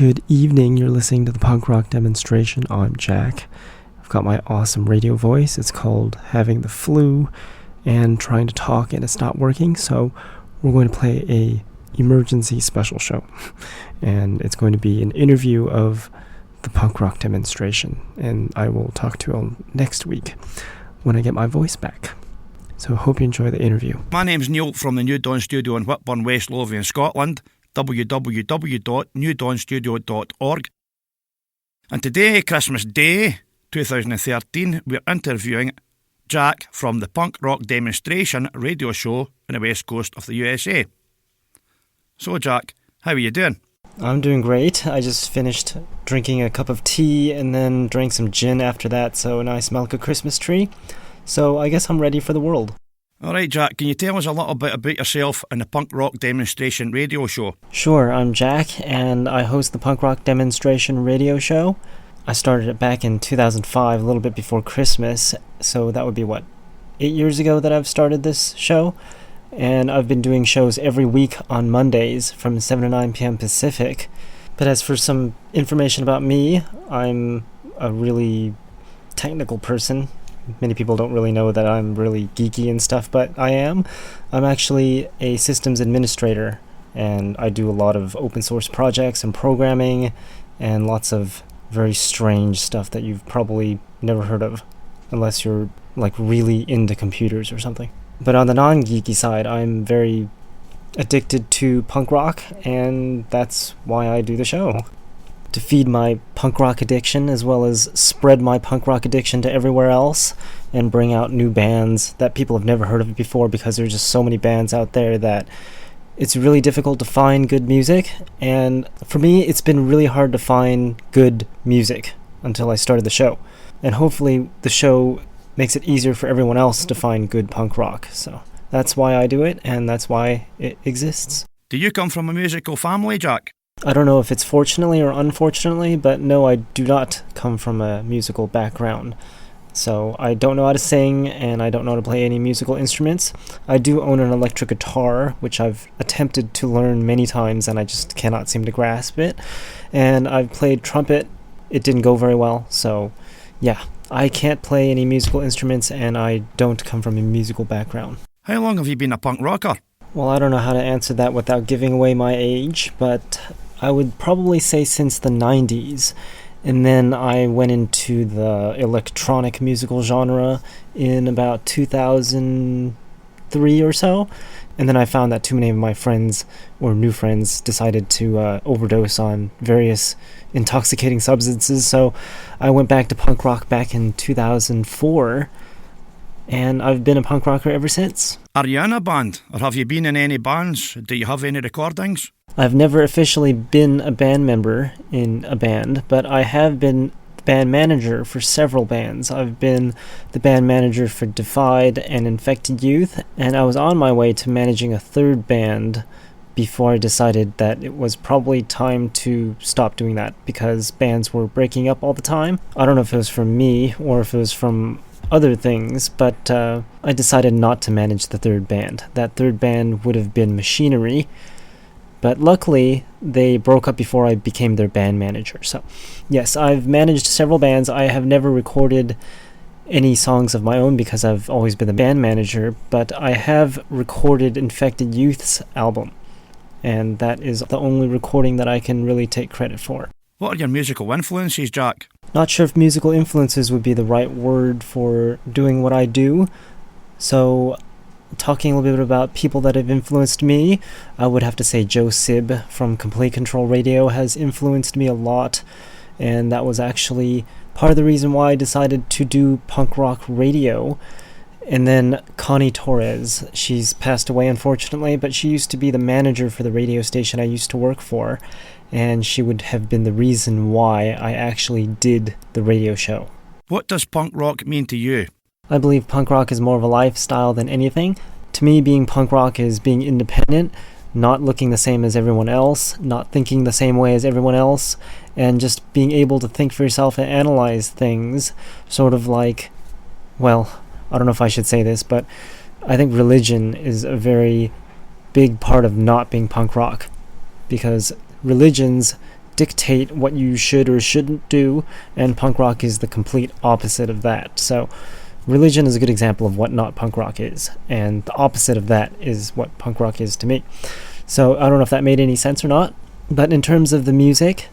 Good evening, you're listening to the punk rock demonstration. I'm Jack. I've got my awesome radio voice. It's called Having the Flu and trying to talk and it's not working, so we're going to play a emergency special show. And it's going to be an interview of the punk rock demonstration, and I will talk to you next week when I get my voice back. So hope you enjoy the interview. My name's Neil from the New Dawn Studio in Whitburn, West Lothian, Scotland. www.newdawnstudio.org. And today, Christmas Day 2013, we're interviewing Jack from the Punk Rock Demonstration radio show in the west coast of the USA. So Jack, how are you doing? I'm doing great. I just finished drinking a cup of tea and then drank some gin after that, so a nice milk a Christmas tree. So I guess I'm ready for the world. Alright Jack, can you tell us a little bit about yourself and the Punk Rock Demonstration radio show? Sure, I'm Jack, and I host the Punk Rock Demonstration radio show. I started it back in 2005, a little bit before Christmas, so that would be 8 years ago that I've started this show? And I've been doing shows every week on Mondays from 7 to 9 p.m. Pacific. But as for some information about me, I'm a really technical person. Many people don't really know that I'm really geeky and stuff, but I am. I'm actually a systems administrator, and I do a lot of open source projects and programming and lots of very strange stuff that you've probably never heard of, unless you're like really into computers or something. But on the non-geeky side, I'm very addicted to punk rock, and that's why I do the show. To feed my punk rock addiction, as well as spread my punk rock addiction to everywhere else, and bring out new bands that people have never heard of before, because there's just so many bands out there that it's really difficult to find good music. And for me, it's been really hard to find good music until I started the show. And hopefully the show makes it easier for everyone else to find good punk rock. So that's why I do it, and that's why it exists. Do you come from a musical family, Jack? I don't know if it's fortunately or unfortunately, but no, I do not come from a musical background. So I don't know how to sing, and I don't know how to play any musical instruments. I do own an electric guitar, which I've attempted to learn many times, and I just cannot seem to grasp it. And I've played trumpet. It didn't go very well, so yeah. I can't play any musical instruments, and I don't come from a musical background. How long have you been a punk rocker? Well, I don't know how to answer that without giving away my age, but I would probably say since the 90s. And then I went into the electronic musical genre in about 2003 or so. And then I found that too many of my friends, or new friends, decided to overdose on various intoxicating substances. So I went back to punk rock back in 2004. And I've been a punk rocker ever since. Are you in a band, or have you been in any bands? Do you have any recordings? I've never officially been a band member in a band, but I have been the band manager for several bands. I've been the band manager for Defied and Infected Youth, and I was on my way to managing a third band before I decided that it was probably time to stop doing that, because bands were breaking up all the time. I don't know if it was from me or if it was from other things, but I decided not to manage the third band. That third band would have been Machinery, but luckily they broke up before I became their band manager. So yes, I've managed several bands. I have never recorded any songs of my own because I've always been the band manager, but I have recorded Infected Youth's album, and that is the only recording that I can really take credit for. What are your musical influences, Jack? Not sure if musical influences would be the right word for doing what I do. So, talking a little bit about people that have influenced me, I would have to say Joe Sib from Complete Control Radio has influenced me a lot. And that was actually part of the reason why I decided to do punk rock radio. And then Connie Torres, she's passed away unfortunately, but she used to be the manager for the radio station I used to work for. And she would have been the reason why I actually did the radio show. What does punk rock mean to you? I believe punk rock is more of a lifestyle than anything. To me, being punk rock is being independent, not looking the same as everyone else, not thinking the same way as everyone else, and just being able to think for yourself and analyze things. Sort of like, well, I don't know if I should say this, but I think religion is a very big part of not being punk rock, because religions dictate what you should or shouldn't do, and punk rock is the complete opposite of that. So religion is a good example of what not punk rock is, and the opposite of that is what punk rock is to me. So I don't know if that made any sense or not, but in terms of the music,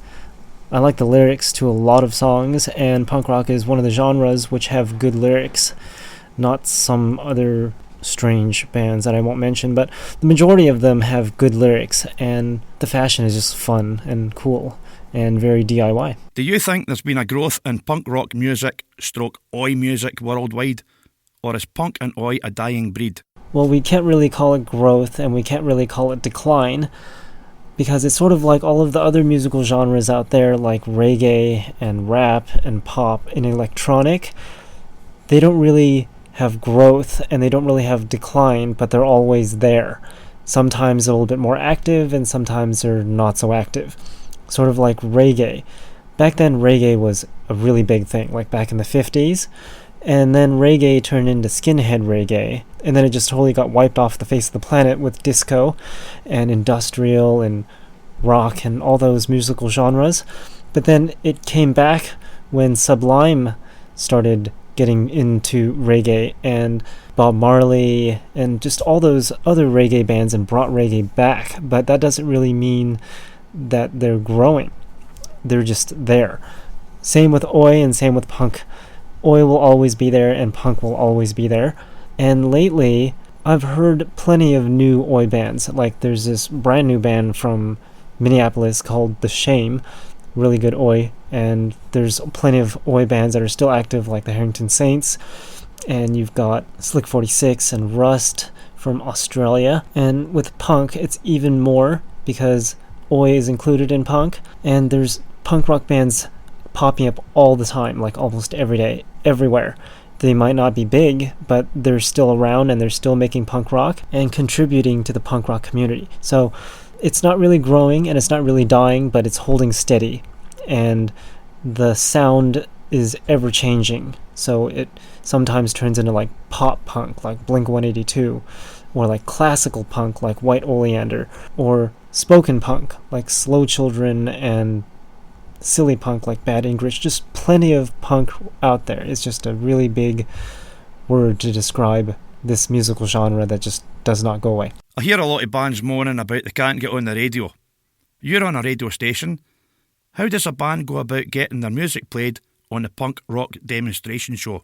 I like the lyrics to a lot of songs, and punk rock is one of the genres which have good lyrics, not some other strange bands that I won't mention, but the majority of them have good lyrics, and the fashion is just fun and cool and very DIY. Do you think there's been a growth in punk rock music stroke oi music worldwide, or is punk and oi a dying breed? Well, we can't really call it growth and we can't really call it decline, because it's sort of like all of the other musical genres out there, like reggae and rap and pop and electronic. They don't really have growth and they don't really have decline, but they're always there. Sometimes a little bit more active and sometimes they're not so active. Sort of like reggae. Back then reggae was a really big thing, like back in the 50s, and then reggae turned into skinhead reggae, and then it just totally got wiped off the face of the planet with disco and industrial and rock and all those musical genres. But then it came back when Sublime started getting into reggae, and Bob Marley and just all those other reggae bands, and brought reggae back. But that doesn't really mean that they're growing. They're just there. Same with oi and same with punk. Oi will always be there and punk will always be there. And lately I've heard plenty of new oi bands. Like there's this brand new band from Minneapolis called The Shame, really good oi, and there's plenty of oi bands that are still active, like the Harrington Saints, and you've got Slick 46 and Rust from Australia. And with punk it's even more, because oi is included in punk, and there's punk rock bands popping up all the time, like almost every day, everywhere. They might not be big, but they're still around and they're still making punk rock and contributing to the punk rock community. So it's not really growing and it's not really dying, but it's holding steady, and the sound is ever changing. So it sometimes turns into like pop punk like Blink-182, or like classical punk like White Oleander, or spoken punk like Slow Children, and silly punk like Bad English. Just plenty of punk out there. It's just a really big word to describe this musical genre that just does not go away. I hear a lot of bands moaning about they can't get on the radio. You're on a radio station. How does a band go about getting their music played on the punk rock demonstration show?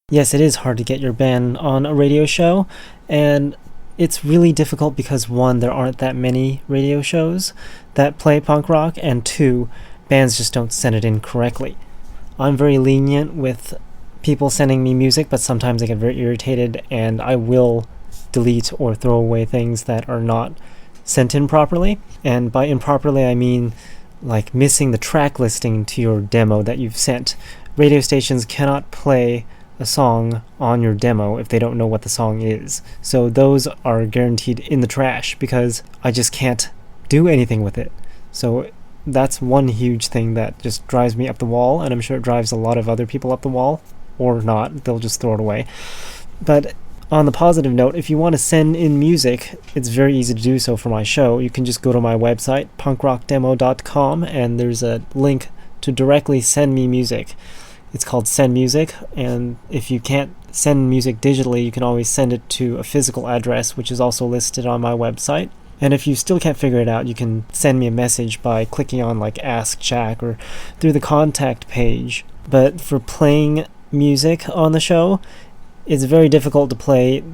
Yes, it is hard to get your band on a radio show, and it's really difficult because, one, there aren't that many radio shows that play punk rock, and two, bands just don't send it in correctly. I'm very lenient with people sending me music, but sometimes I get very irritated and I will delete or throw away things that are not sent in properly. And by improperly I mean like missing the track listing to your demo that you've sent. Radio stations cannot play a song on your demo if they don't know what the song is. So those are guaranteed in the trash because I just can't do anything with it. So that's one huge thing that just drives me up the wall, and I'm sure it drives a lot of other people up the wall, or not, they'll just throw it away. But on the positive note, if you want to send in music, it's very easy to do so for my show. You can just go to my website, punkrockdemo.com, and there's a link to directly send me music. It's called Send Music, and if you can't send music digitally, you can always send it to a physical address, which is also listed on my website. And if you still can't figure it out, you can send me a message by clicking on like Ask Jack or through the contact page. But for playing music on the show, it's very difficult to play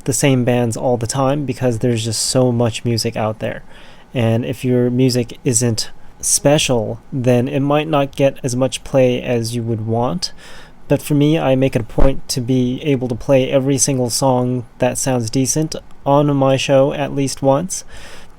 the same bands all the time because there's just so much music out there. And if your music isn't special, then it might not get as much play as you would want. But for me, I make it a point to be able to play every single song that sounds decent on my show at least once,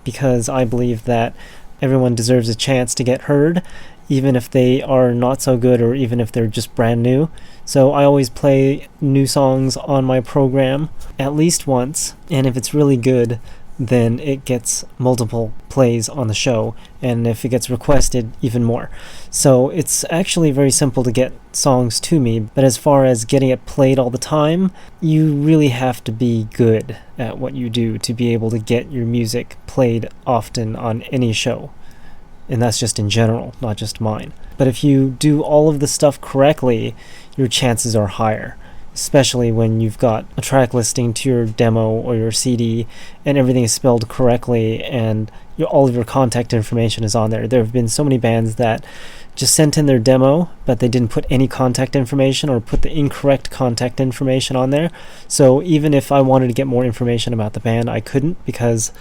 because I believe that everyone deserves a chance to get heard, even if they are not so good or even if they're just brand new. So I always play new songs on my program at least once, and if it's really good, then it gets multiple plays on the show, and if it gets requested, even more. So it's actually very simple to get songs to me, but as far as getting it played all the time, you really have to be good at what you do to be able to get your music played often on any show. And that's just in general, not just mine. But if you do all of the stuff correctly, your chances are higher, especially when you've got a track listing to your demo or your CD and everything is spelled correctly and all of your contact information is on there. There have been so many bands that just sent in their demo, but they didn't put any contact information or put the incorrect contact information on there. So even if I wanted to get more information about the band, I couldn't because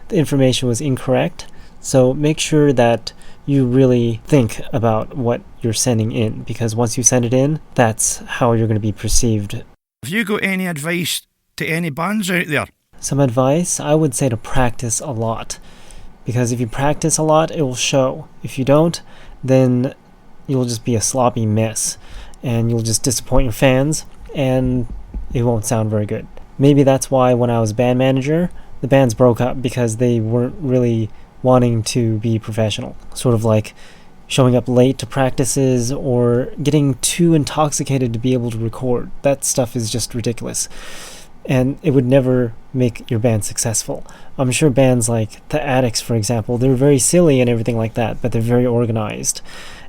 the information was incorrect. So make sure that you really think about what you're sending in, because once you send it in, that's how you're going to be perceived. Have you got any advice to any bands out there? Some advice, I would say to practice a lot, because if you practice a lot, it will show. If you don't, then you'll just be a sloppy mess, and you'll just disappoint your fans, and it won't sound very good. Maybe that's why when I was band manager, the bands broke up because they weren't really wanting to be professional. Sort of like showing up late to practices or getting too intoxicated to be able to record. That stuff is just ridiculous. And it would never make your band successful. I'm sure bands like The Addicts, for example, they're very silly and everything like that, but they're very organized.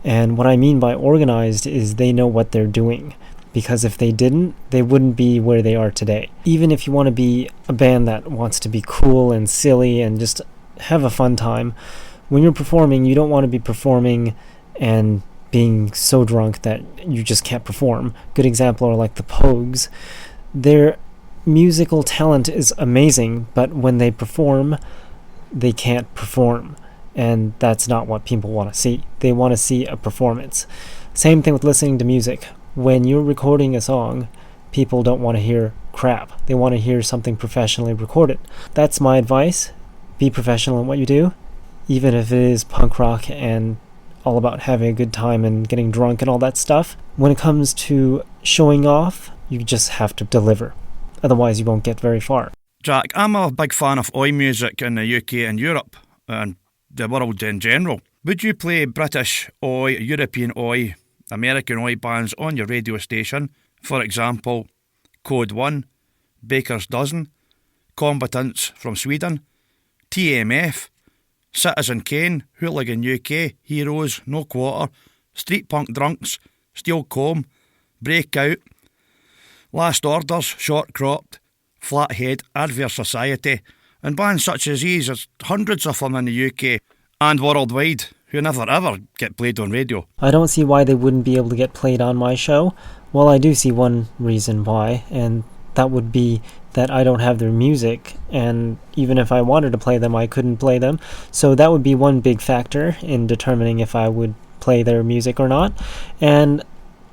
And what I mean by organized is they know what they're doing. Because if they didn't, they wouldn't be where they are today. Even if you want to be a band that wants to be cool and silly and just have a fun time, when you're performing, you don't want to be performing and being so drunk that you just can't perform. Good example are like the Pogues. Their musical talent is amazing, but when they perform, they can't perform. And that's not what people want to see. They want to see a performance. Same thing with listening to music. When you're recording a song, people don't want to hear crap. They want to hear something professionally recorded. That's my advice. Be professional in what you do, even if it is punk rock and all about having a good time and getting drunk and all that stuff. When it comes to showing off, you just have to deliver. Otherwise, you won't get very far. Jack, I'm a big fan of oi music in the UK and Europe and the world in general. Would you play British oi, European oi, American oi bands on your radio station? For example, Code 1, Baker's Dozen, Combatants from Sweden, TMF, Citizen Kane, Hooligan UK, Heroes, No Quarter, Street Punk Drunks, Steel Comb, Breakout, Last Orders, Short Cropped, Flathead, Adverse Society, and bands such as these. There's hundreds of them in the UK and worldwide who never ever get played on radio. I don't see why they wouldn't be able to get played on my show. Well, I do see one reason why, and that would be that I don't have their music, and even if I wanted to play them, I couldn't play them. So that would be one big factor in determining if I would play their music or not. And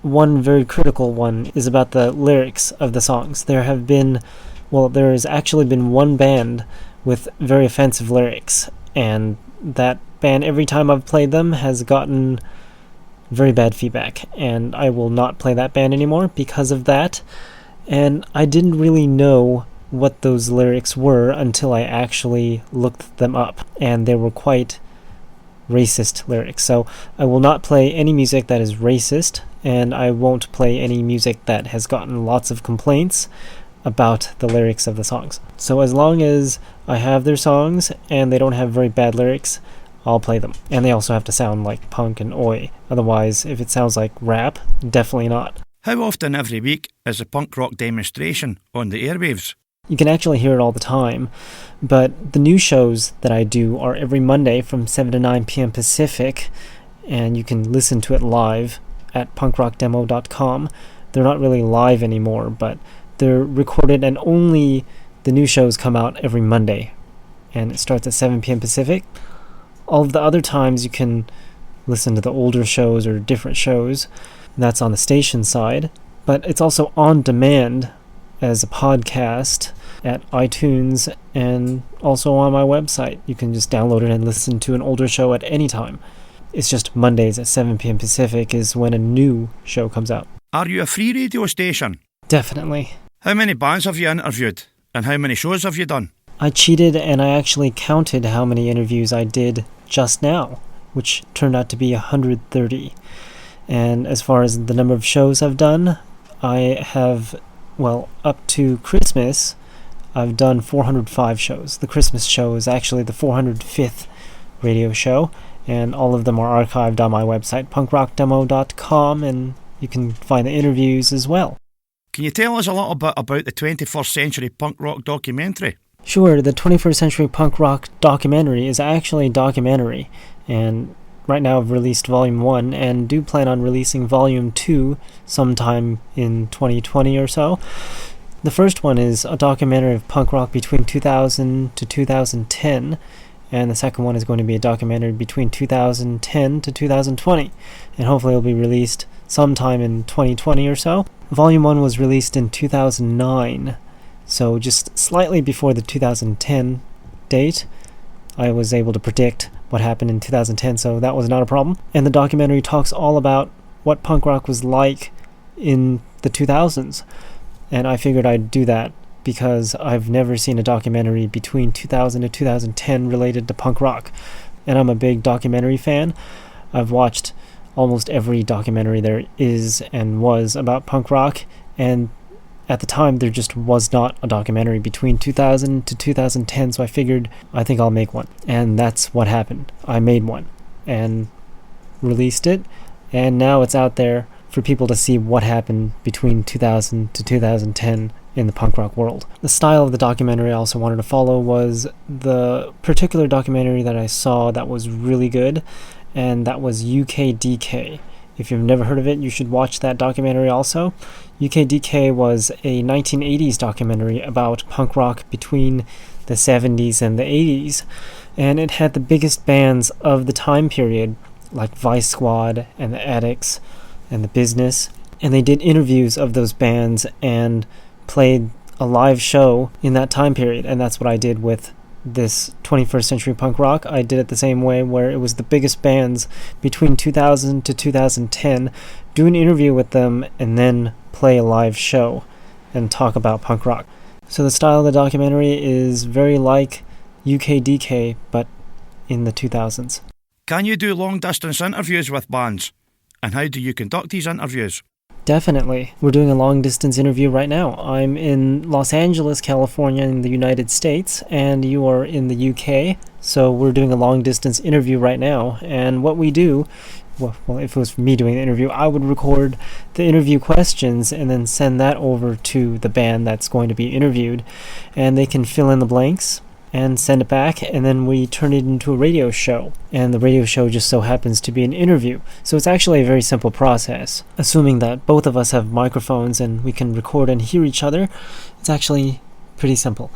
one very critical one is about the lyrics of the songs. There has actually been one band with very offensive lyrics, and that band, every time I've played them, has gotten very bad feedback, and I will not play that band anymore because of that. And I didn't really know what those lyrics were until I actually looked them up, and they were quite racist lyrics. So I will not play any music that is racist, and I won't play any music that has gotten lots of complaints about the lyrics of the songs. So as long as I have their songs and they don't have very bad lyrics, I'll play them. And they also have to sound like punk and oi. Otherwise, if it sounds like rap, definitely not. How often every week is a punk rock demonstration on the airwaves? You can actually hear it all the time, but the new shows that I do are every Monday from 7 to 9 p.m. Pacific, and you can listen to it live at punkrockdemo.com. They're not really live anymore, but they're recorded, and only the new shows come out every Monday, and it starts at 7 p.m. Pacific. All of the other times you can listen to the older shows or different shows. That's on the station side, but it's also on demand as a podcast at iTunes and also on my website. You can just download it and listen to an older show at any time. It's just Mondays at 7 p.m. Pacific is when a new show comes out. Are you a free radio station? Definitely. How many bands have you interviewed? And how many shows have you done? I cheated and I actually counted how many interviews I did just now, which turned out to be 130. And as far as the number of shows I've done, I have, up to Christmas, I've done 405 shows. The Christmas show is actually the 405th radio show, and all of them are archived on my website, punkrockdemo.com, and you can find the interviews as well. Can you tell us a little bit about the 21st Century Punk Rock documentary? Sure, the 21st Century Punk Rock documentary is actually a documentary, and right now I've released Volume 1 and do plan on releasing Volume 2 sometime in 2020 or so. The first one is a documentary of punk rock between 2000 to 2010, and the second one is going to be a documentary between 2010 to 2020, and hopefully it'll be released sometime in 2020 or so. Volume 1 was released in 2009, so just slightly before the 2010 date. I was able to predict what happened in 2010, so that was not a problem. And the documentary talks all about what punk rock was like in the 2000s, and I figured I'd do that because I've never seen a documentary between 2000 to 2010 related to punk rock, and I'm a big documentary fan. I've watched almost every documentary there is and was about punk rock, and at the time there just was not a documentary between 2000 to 2010, so I figured I think I'll make one, and that's what happened. I made one and released it, and now it's out there for people to see what happened between 2000 to 2010 in the punk rock world. The style of the documentary I also wanted to follow was the particular documentary that I saw that was really good, and that was UKDK. If you've never heard of it, you should watch that documentary also. UKDK was a 1980s documentary about punk rock between the 70s and the 80s, and it had the biggest bands of the time period, like Vice Squad and the Addicts and the Business, and they did interviews of those bands and played a live show in that time period, and that's what I did with this 21st Century Punk Rock. I did it the same way, where it was the biggest bands between 2000 to 2010, do an interview with them, and then play a live show and talk about punk rock. So the style of the documentary is very like UKDK, but in the 2000s. Can you do long-distance interviews with bands? And how do you conduct these interviews? Definitely. We're doing a long-distance interview right now. I'm in Los Angeles, California in the United States, and you are in the UK, so we're doing a long-distance interview right now. And what we do, well, if it was me doing the interview, I would record the interview questions and then send that over to the band that's going to be interviewed, and they can fill in the blanks and send it back, and then we turn it into a radio show, and the radio show just so happens to be an interview. So it's actually a very simple process. Assuming that both of us have microphones and we can record and hear each other, it's actually pretty simple.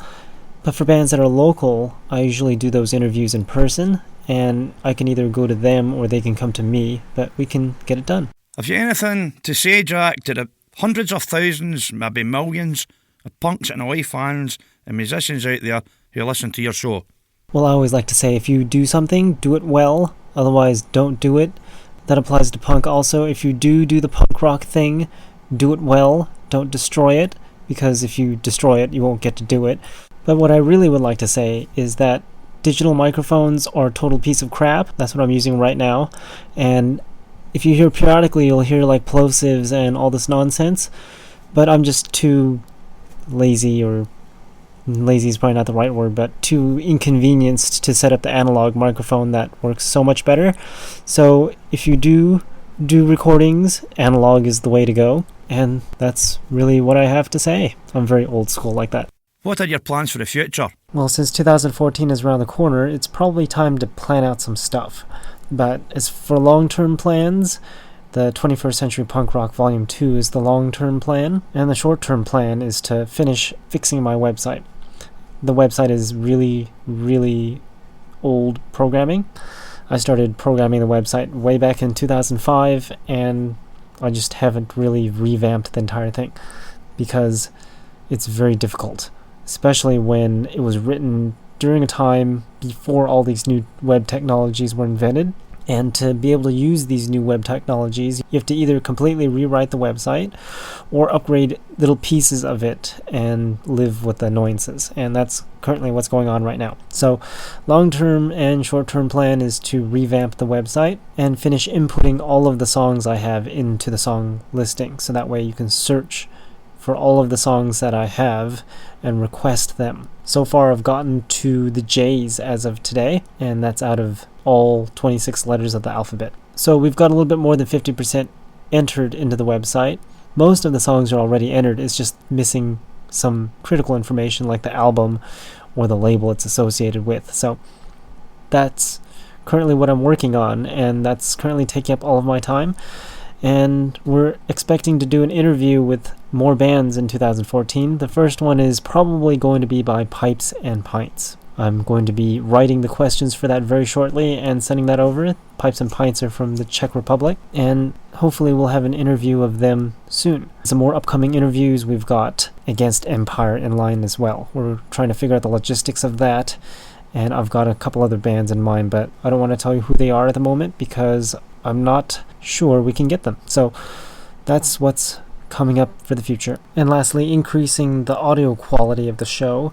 But for bands that are local, I usually do those interviews in person, and I can either go to them or they can come to me, but we can get it done. Have you anything to say, Jack, to the hundreds of thousands, maybe millions, of punks and oi fans and musicians out there who listen to your show? Well, I always like to say, if you do something, do it well, otherwise don't do it. That applies to punk also. If you do the punk rock thing, do it well, don't destroy it, because if you destroy it, you won't get to do it. But what I really would like to say is that digital microphones are a total piece of crap. That's what I'm using right now. And if you hear periodically, you'll hear like plosives and all this nonsense, but I'm just too lazy, or lazy is probably not the right word, but too inconvenienced to set up the analog microphone that works so much better. So if you do recordings, analog is the way to go, and that's really what I have to say. I'm very old school like that. What are your plans for the future? Well, since 2014 is around the corner, it's probably time to plan out some stuff. But as for long-term plans, the 21st Century Punk Rock Volume 2 is the long-term plan, and the short-term plan is to finish fixing my website. The website is really, really old programming. I started programming the website way back in 2005, and I just haven't really revamped the entire thing because it's very difficult, especially when it was written during a time before all these new web technologies were invented. And to be able to use these new web technologies, you have to either completely rewrite the website or upgrade little pieces of it and live with the annoyances. And that's currently what's going on right now. So long-term and short-term plan is to revamp the website and finish inputting all of the songs I have into the song listing. So that way you can search for all of the songs that I have and request them. So far I've gotten to the J's as of today, and that's out of all 26 letters of the alphabet. So we've got a little bit more than 50% entered into the website. Most of the songs are already entered, it's just missing some critical information like the album or the label it's associated with. So that's currently what I'm working on, and that's currently taking up all of my time. And we're expecting to do an interview with more bands in 2014. The first one is probably going to be by Pipes and Pints. I'm going to be writing the questions for that very shortly and sending that over. Pipes and Pints are from the Czech Republic, and hopefully we'll have an interview of them soon. Some more upcoming interviews. We've got Against Empire in line as well. We're trying to figure out the logistics of that, and I've got a couple other bands in mind, but I don't want to tell you who they are at the moment because I'm not sure we can get them. So that's what's coming up for the future. And lastly, increasing the audio quality of the show.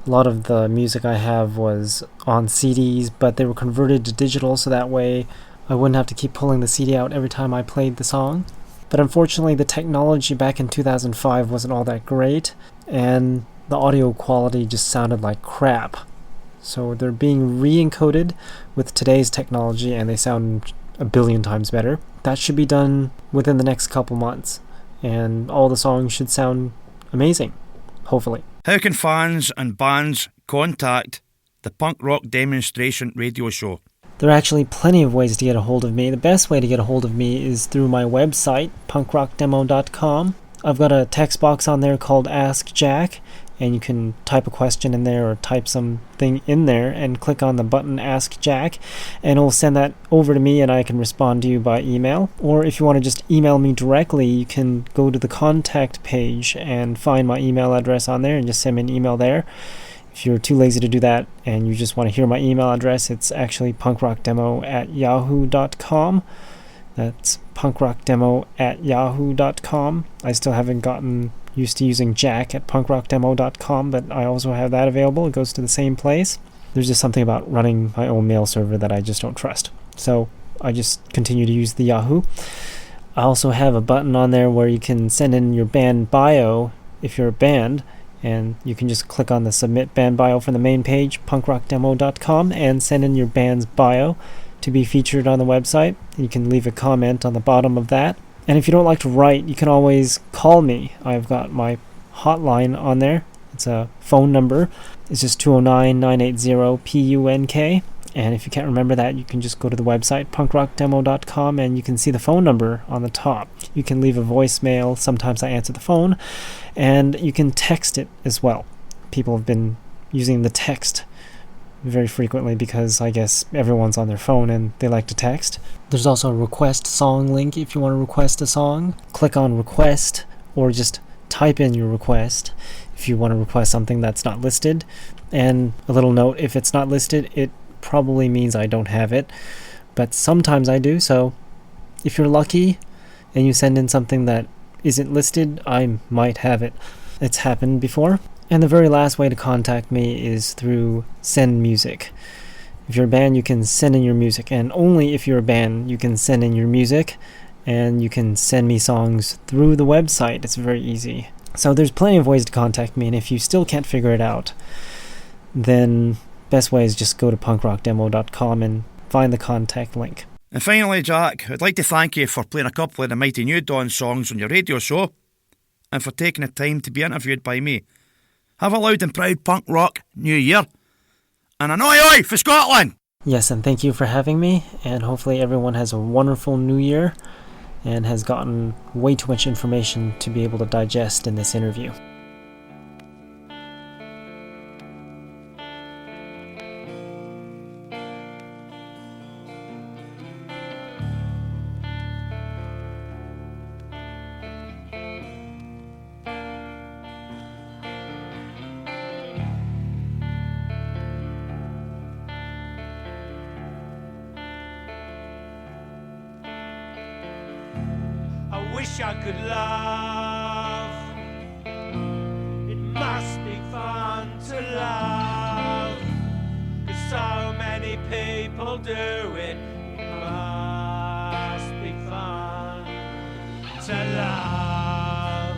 A lot of the music I have was on CDs, but they were converted to digital, so that way I wouldn't have to keep pulling the CD out every time I played the song. But unfortunately, the technology back in 2005 wasn't all that great, and the audio quality just sounded like crap. So they're being re-encoded with today's technology, and they sound a billion times better. That should be done within the next couple months, and all the songs should sound amazing, hopefully. How can fans and bands contact the Punk Rock Demonstration Radio Show? There are actually plenty of ways to get a hold of me. The best way to get a hold of me is through my website, punkrockdemo.com. I've got a text box on there called Ask Jack, and you can type a question in there or type something in there and click on the button Ask Jack, and it'll send that over to me and I can respond to you by email. Or if you want to just email me directly, you can go to the contact page and find my email address on there and just send me an email there. If you're too lazy to do that and you just want to hear my email address, it's actually punkrockdemo@yahoo.com. That's punkrockdemo@yahoo.com. I still haven't gotten used to using Jack at punkrockdemo.com, but I also have that available. It goes to the same place. There's just something about running my own mail server that I just don't trust. So I just continue to use the Yahoo. I also have a button on there where you can send in your band bio if you're a band, and you can just click on the submit band bio from the main page, punkrockdemo.com, and send in your band's bio to be featured on the website. You can leave a comment on the bottom of that. And if you don't like to write, you can always call me. I've got my hotline on there. It's a phone number. It's just 209-980-PUNK. And if you can't remember that, you can just go to the website, punkrockdemo.com, and you can see the phone number on the top. You can leave a voicemail. Sometimes I answer the phone. And you can text it as well. People have been using the text very frequently because I guess everyone's on their phone and they like to text. There's also a request song link if you want to request a song. Click on request or just type in your request if you want to request something that's not listed. And a little note, if it's not listed, it probably means I don't have it, but sometimes I do. So if you're lucky and you send in something that isn't listed, I might have it. It's happened before. And the very last way to contact me is through Send Music. If you're a band, you can send in your music, and only if you're a band you can send in your music, and you can send me songs through the website. It's very easy. So there's plenty of ways to contact me, and if you still can't figure it out, then best way is just go to punkrockdemo.com and find the contact link. And finally, Jack, I'd like to thank you for playing a couple of the Mighty New Dawn songs on your radio show, and for taking the time to be interviewed by me. Have a loud and proud punk rock New Year, and an oi oi for Scotland! Yes, and thank you for having me, and hopefully everyone has a wonderful new year and has gotten way too much information to be able to digest in this interview. Wish I could love. It must be fun to love, 'cause so many people do it. It must be fun to love.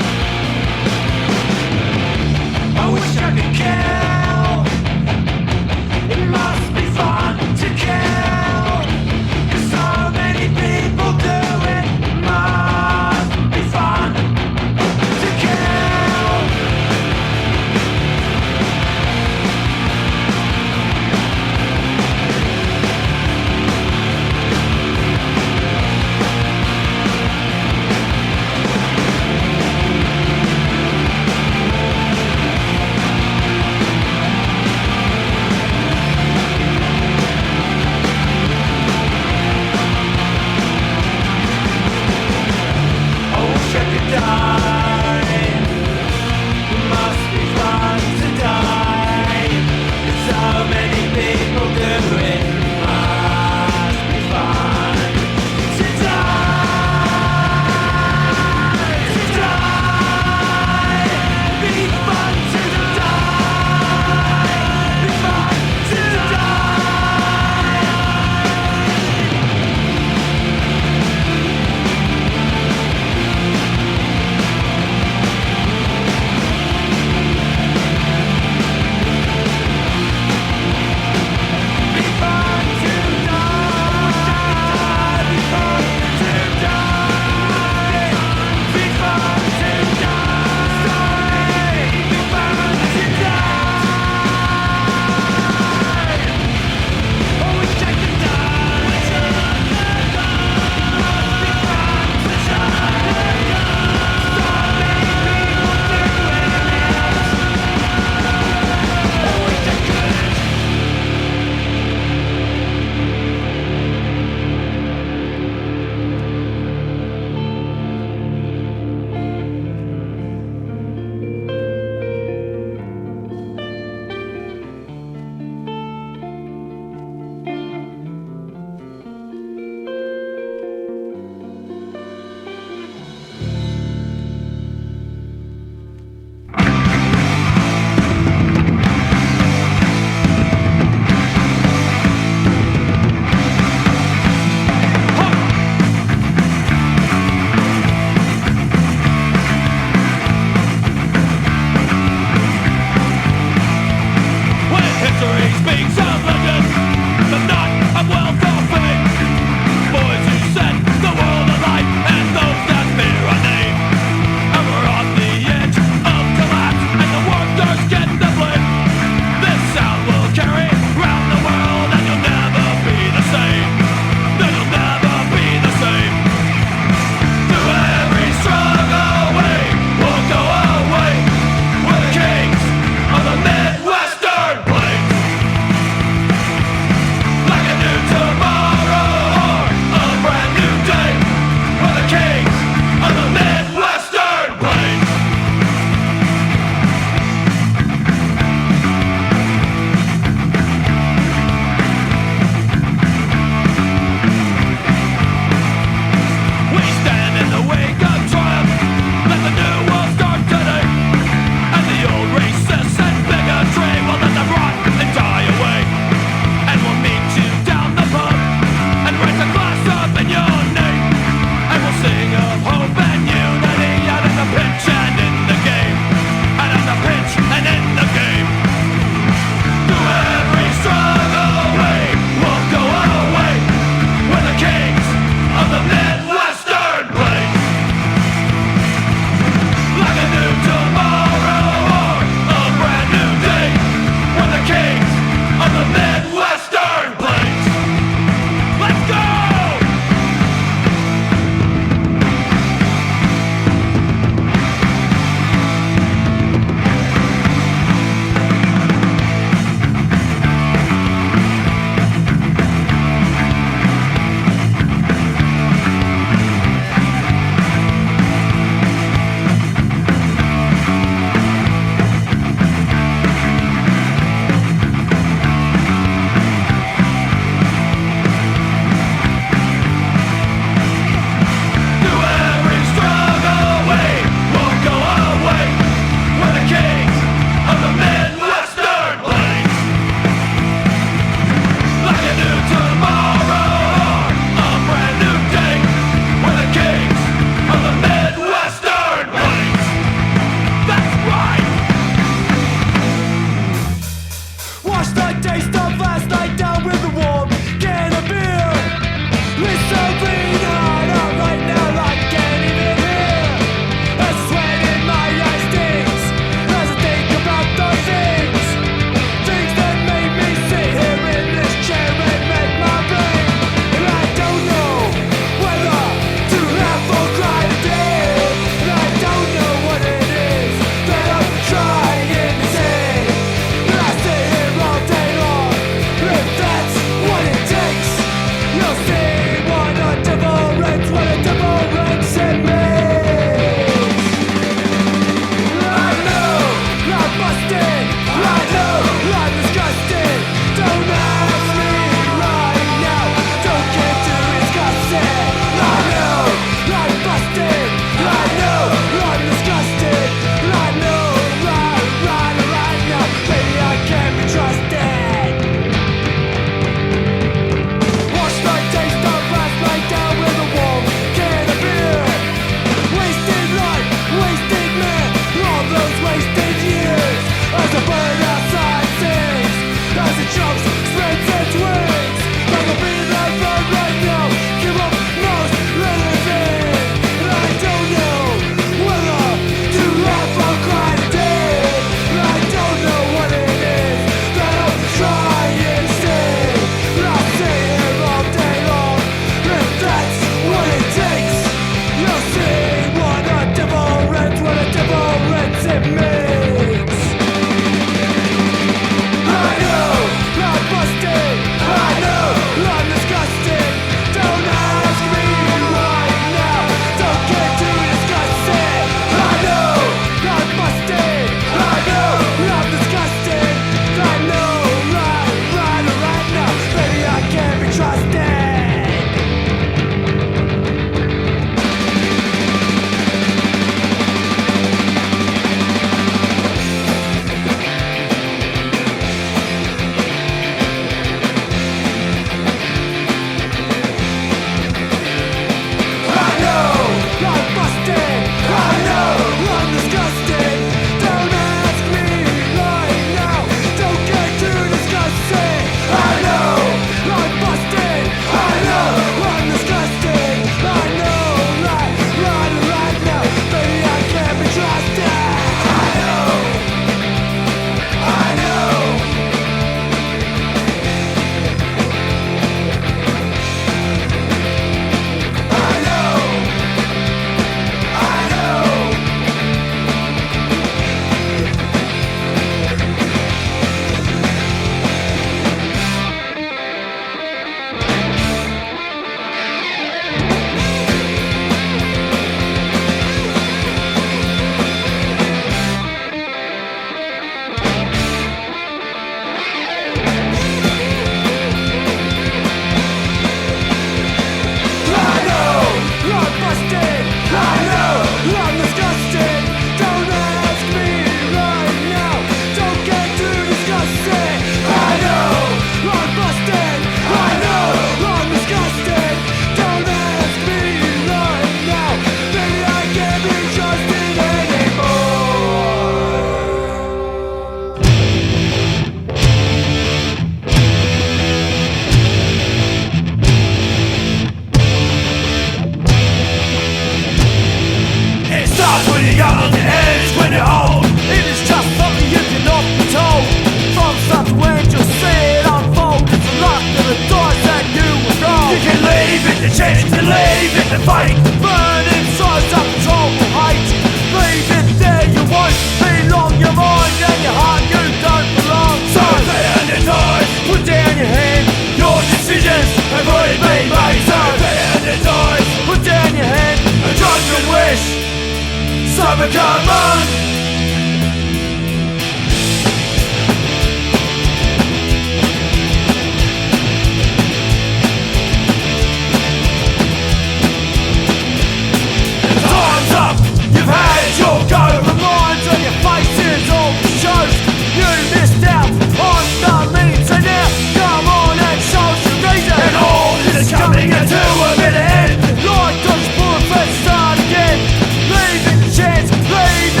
Leaving the chance, leaving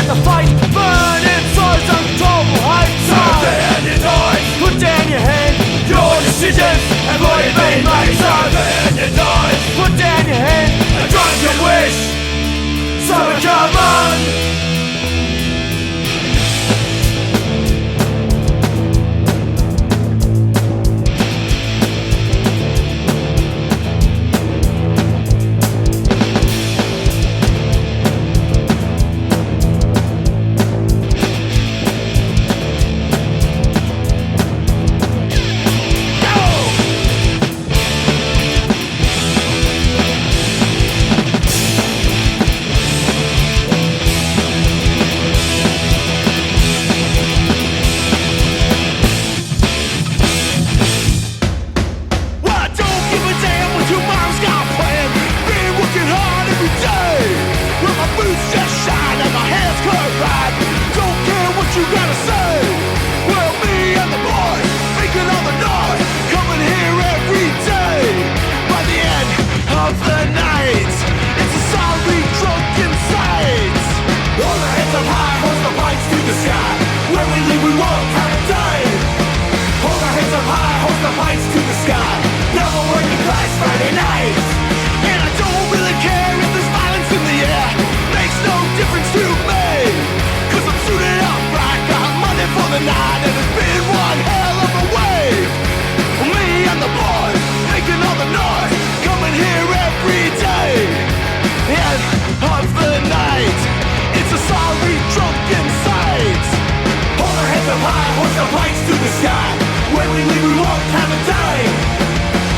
the sky. When we leave we won't have a dime.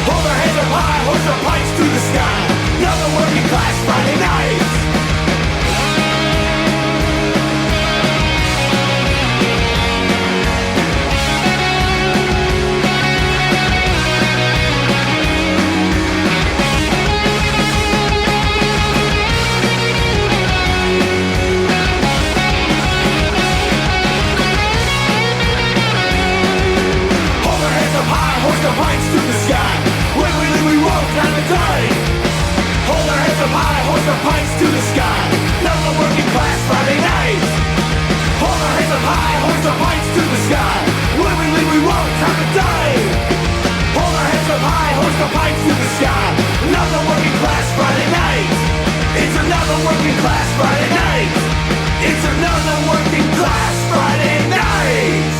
Hold our heads up high, hoist our pints to the sky. Another working class Friday night. Hoist our pints to the sky. When we leave we won't have a dime. Hold our heads up high, hoist our pints to the sky. Another working class Friday night. Hold our heads up high, hoist our pints to the sky. When we leave we won't have a dime. Hold our heads up high, hoist our pints to the sky. Another working class Friday night. It's another working class Friday night. It's another working class Friday night.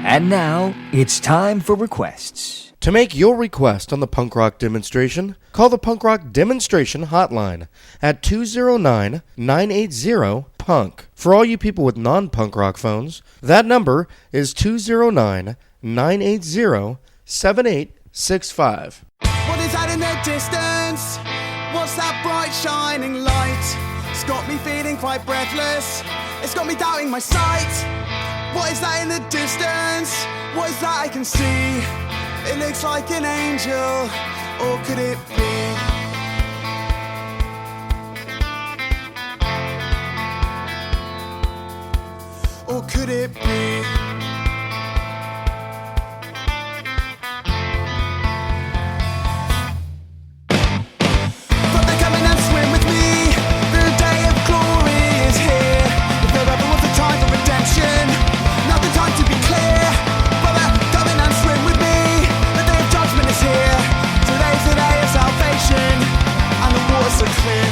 And now, it's time for requests. To make your request on the punk rock demonstration, call the punk rock demonstration hotline at 209-980-PUNK. For all you people with non-punk rock phones, that number is 209-980-7865. What is that in the distance? What's that bright shining light? It's got me feeling quite breathless. It's got me doubting my sight. What is that in the distance? What is that I can see? It looks like an angel, or could it be? Or could it be? But they're coming and swim with me. The day of glory is here. If there ever was a time for redemption, not the time to be clear. But they're coming and swim with me. The day of judgment is here. Today's the day of salvation, and the waters are clear.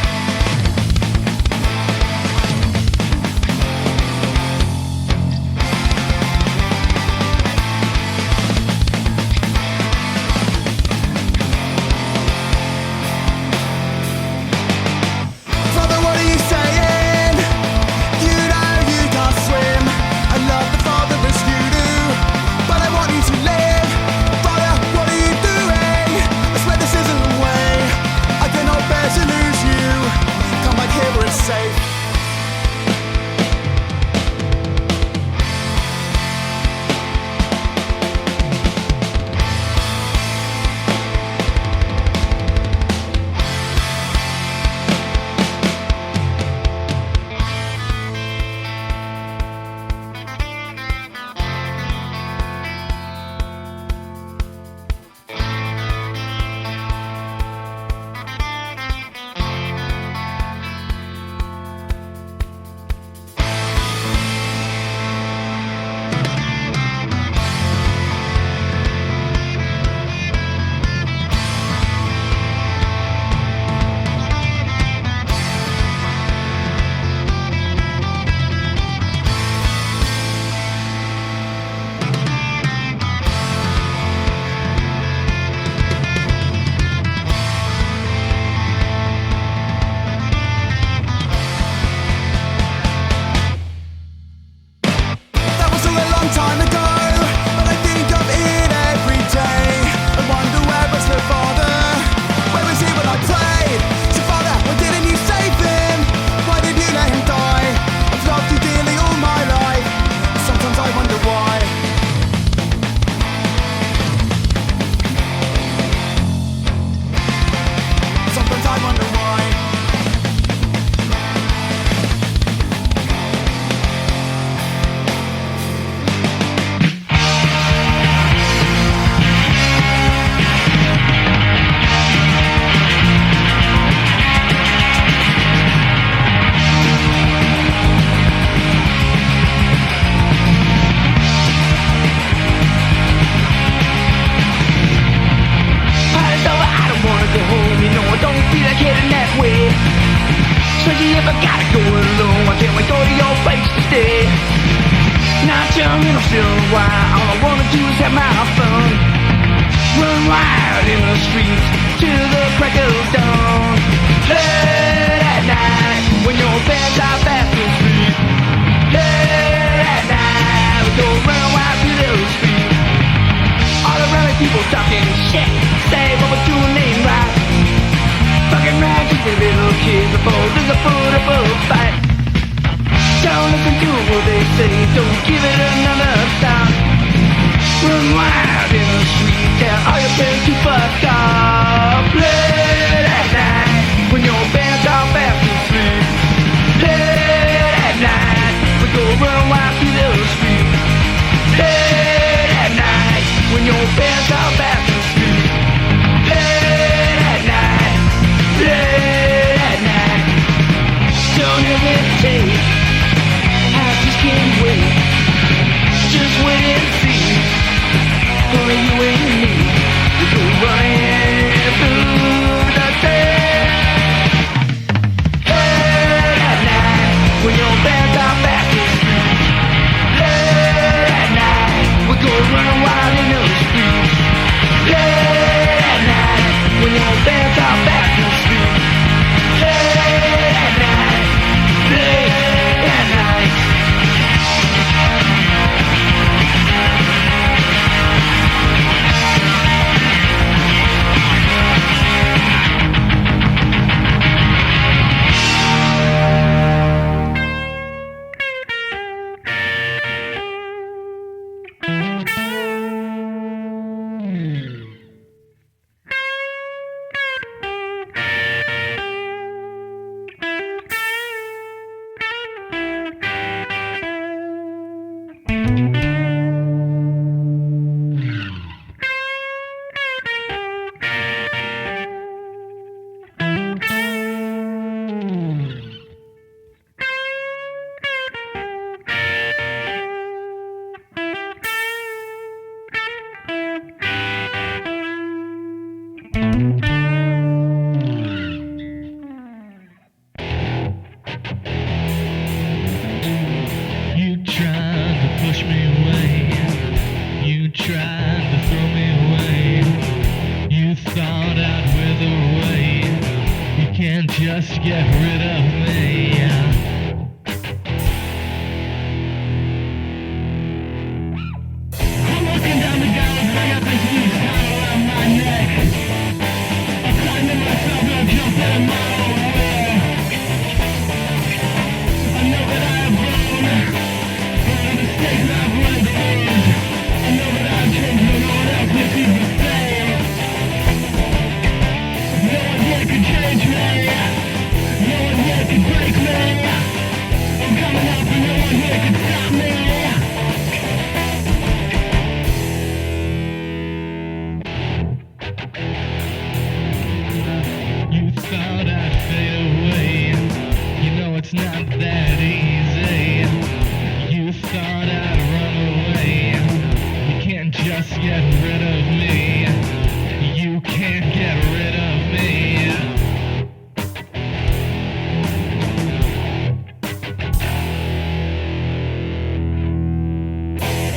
way. Especially if I gotta go alone, why can't we go to your place to stay? Not young and I'm still wild, all I wanna do is have my fun. Run wild in the streets till the crack of dawn. Late at night, when your bands are fast asleep. Late at night, we go run wild through the street. All around the people talking shit, say what we're doing ain't right. Fucking around just a little kids, a bold as a football fight. Don't listen to what they say, don't give it another thought. Run wild in the street, tell all your friends to fuck off. Late at night, when your bands are fast asleep. Late at night, we go run wild through the street. Late at night, when your bands are fast asleep. Late at night, late at night. Don't hesitate, I just can't wait. Just wait and see, for you and me, we go running through the day. Late at night, when your bands are fast asleep. Late at night, we go running wild in the streets. Late at night, when your bands are fast asleep. Late at night, late at night. You tried to push me away. You tried to throw me away. You thought I'd wither away. You can't just get rid of me. I'm walking down the gallows, I got this noose tied around my neck. I'm finding myself now jumping in my own way. I know that I have grown. The mistakes I've went through. I know that I've changed, but no one else will see the same. No one yet could change me. No one yet could break me. I'm coming up and no one here can stop me. You thought I'd fade away. You know it's not that easy. You thought I'd run away. You can't just get rid of me. You can't get rid of me.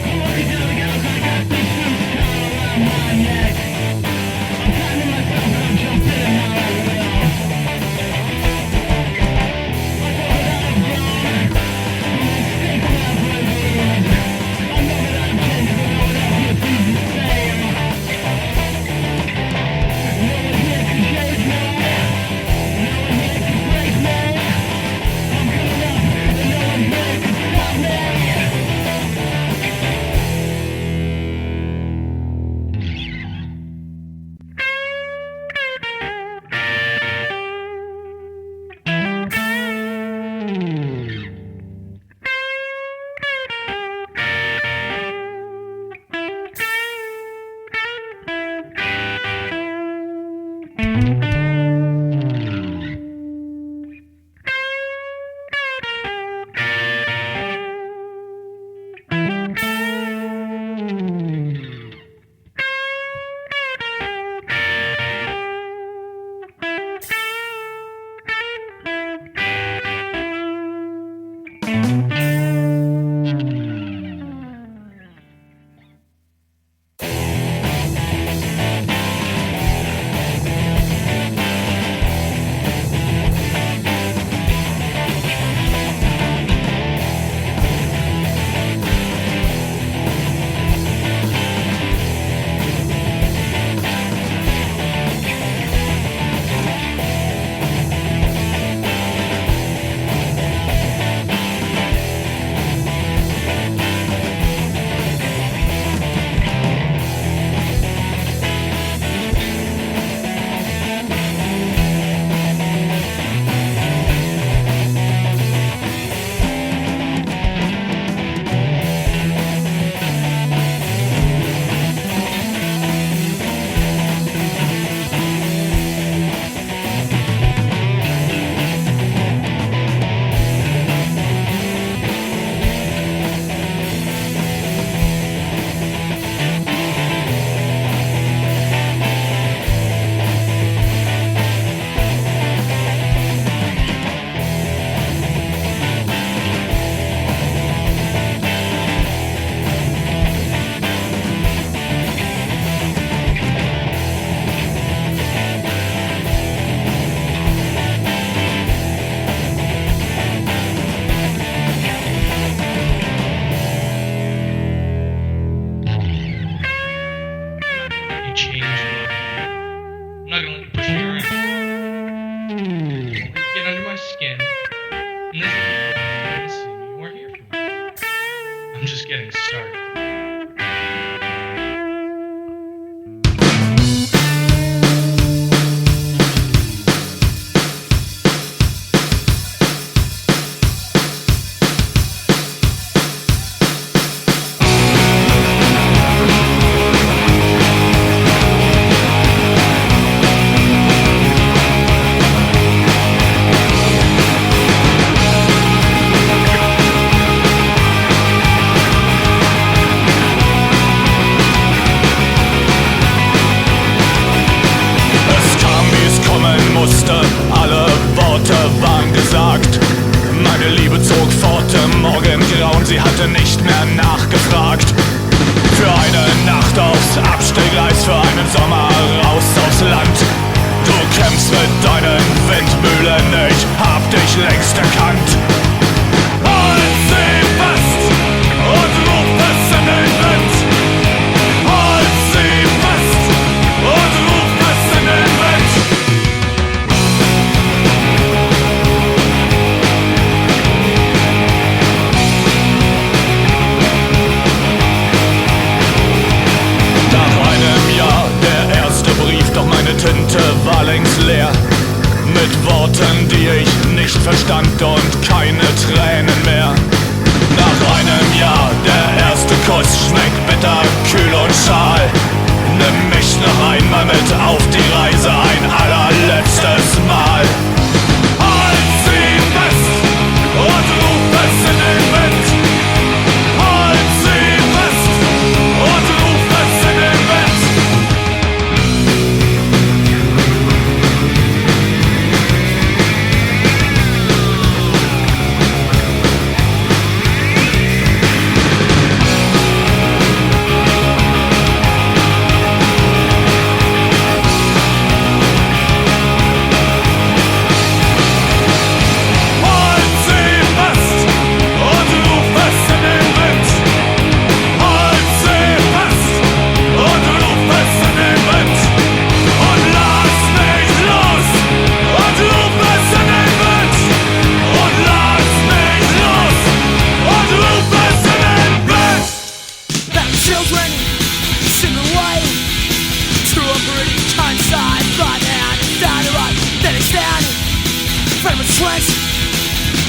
I'm walking down the gallows, I got this noose tied around my neck. I'm finding myself and I'm jumping in my own will. I know that I've not gonna let you push me around. I won't let you get under my skin. And this is you see me or hear from me. I'm just getting started. Alle Worte waren gesagt. Meine Liebe zog fort im Morgengrauen, sie hatte nicht mehr nachgefragt. Für eine Nacht aufs Abstellgleis, für einen Sommer raus aufs Land. Du kämpfst mit deinen Windmühlen, ich hab dich längst erkannt. Halt sie fest und ruf es in den Wind. Halt sie fest und ruf es in den Wind. Doch meine Tinte war längst leer. Mit Worten, die ich nicht verstand und keine Tränen mehr. Nach einem Jahr der erste Kuss schmeckt bitter, kühl und schal. Nimm mich noch einmal mit auf die Reise, ein allerletztes Mal. Halt sie fest und ruf es in den Wind. Halt sie fest und ruf es in den Wind.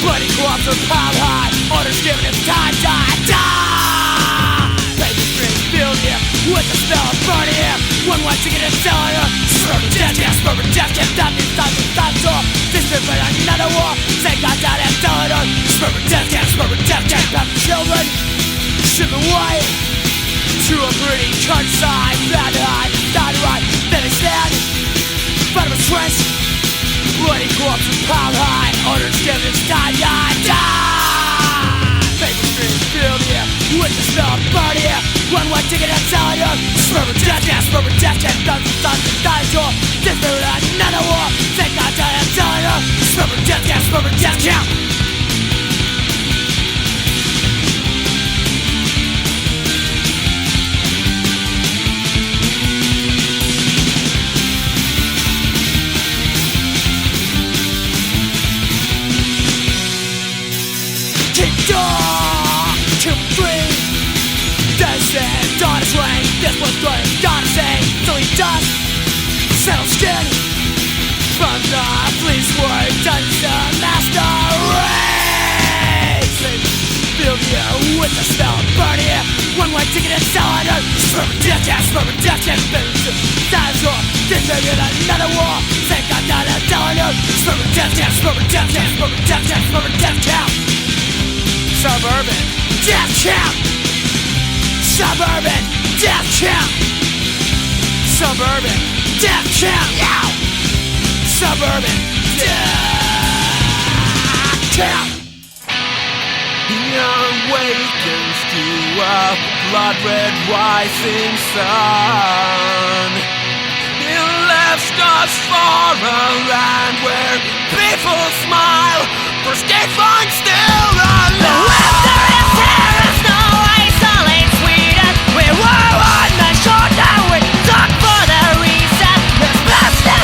Bloody corpse are piled high. Orders given, it's time, die, die. Paper strings filled here with the smell of burning air. One way to get a cellular. Suburban death camp, that means time to stop door. This is for another war. Say God down and Teledor. Suburban death camp, have children. Shipping away to a pretty countryside. Found high, died right, then they stand in front of a trench. Bloody corpses piled high. Orders given, it's time, die, die. Paper strings filled here with the smell of burning air. One way ticket and cellular. Suburban death camp, dozens of the dinosaur. This is another war. Say God down and cellular. Suburban death camp. This was good, Donna say, so he does settle skin from the fleece word dungeon master race. Fill the air with the smell of burning air. One way ticket and cellular. Suburban death camp, business to dinosaur. This may be another war. Thank God down and cellular. Suburban death camp. Suburban death camp. Suburban death camp. Suburban death camp. Suburban death camp. Yow! Suburban death camp. He awakens to a blood-red rising sun. He left us for a land where people smile, for state fun still alive. There is no isolate Sweden. We were on the shore, now we're stuck for the reason. There's blasted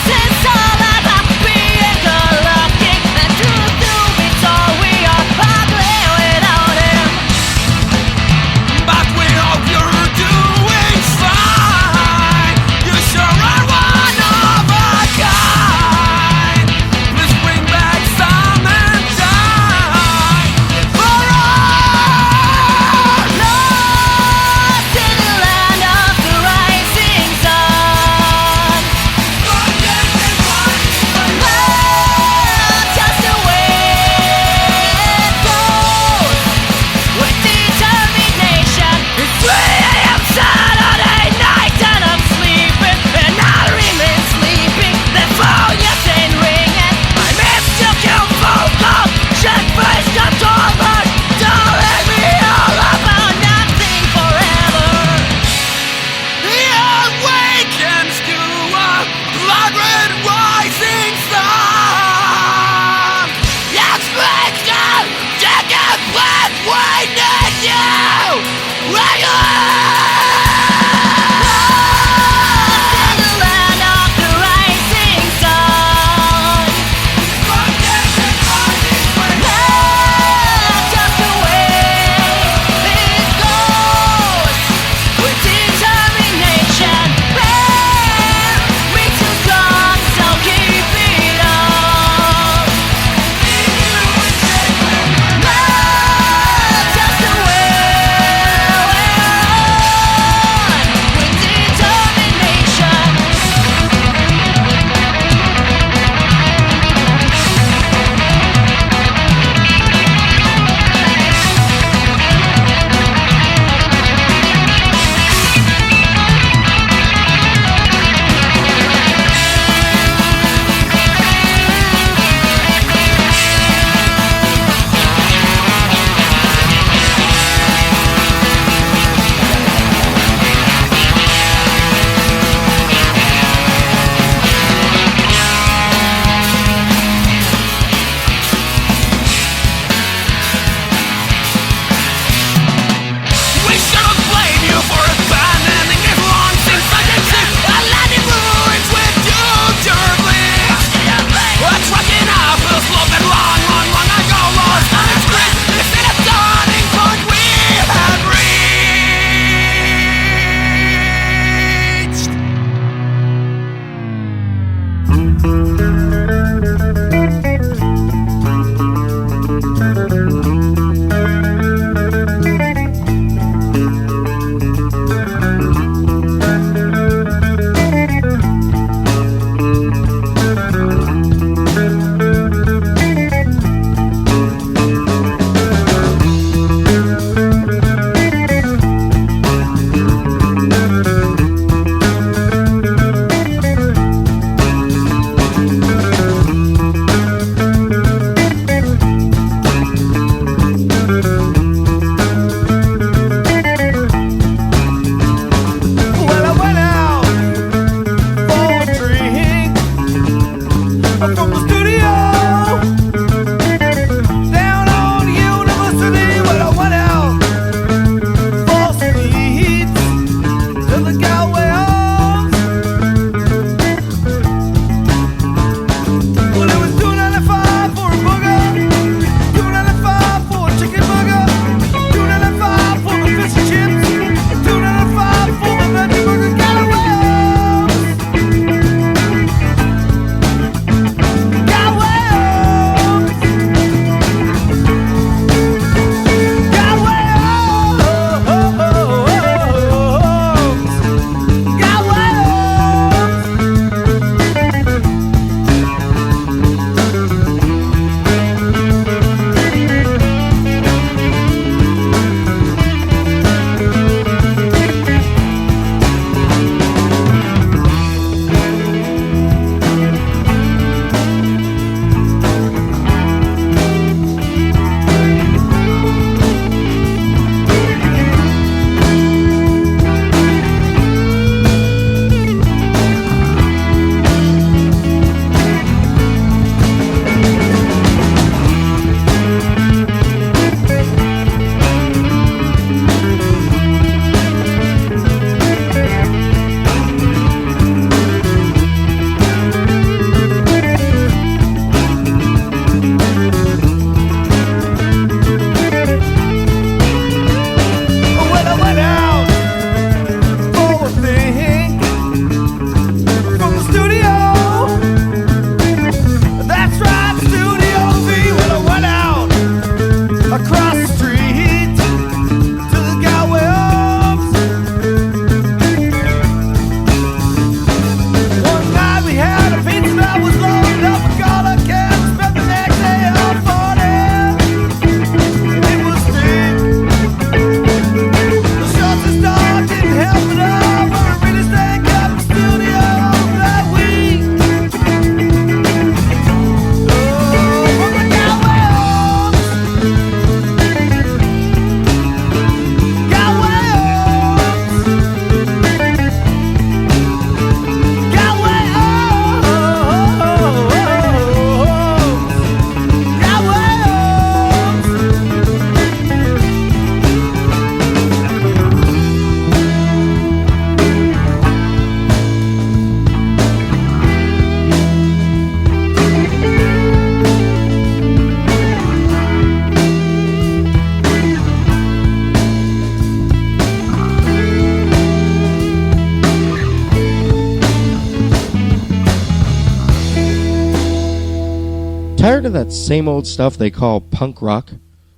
Tired of that same old stuff they call punk rock?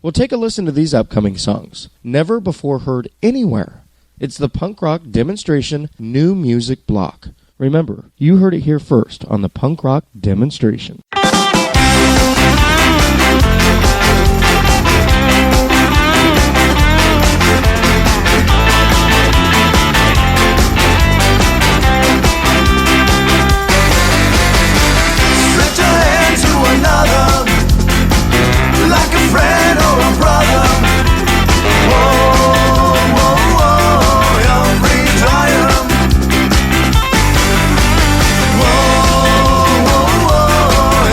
Well, take a listen to these upcoming songs. Never before heard anywhere. It's the Punk Rock Demonstration New Music Block. Remember, you heard it here first on the Punk Rock Demonstration. Stretch your hand to another, like a friend or a brother. Whoa, whoa, whoa, young free giant. Whoa, whoa, whoa,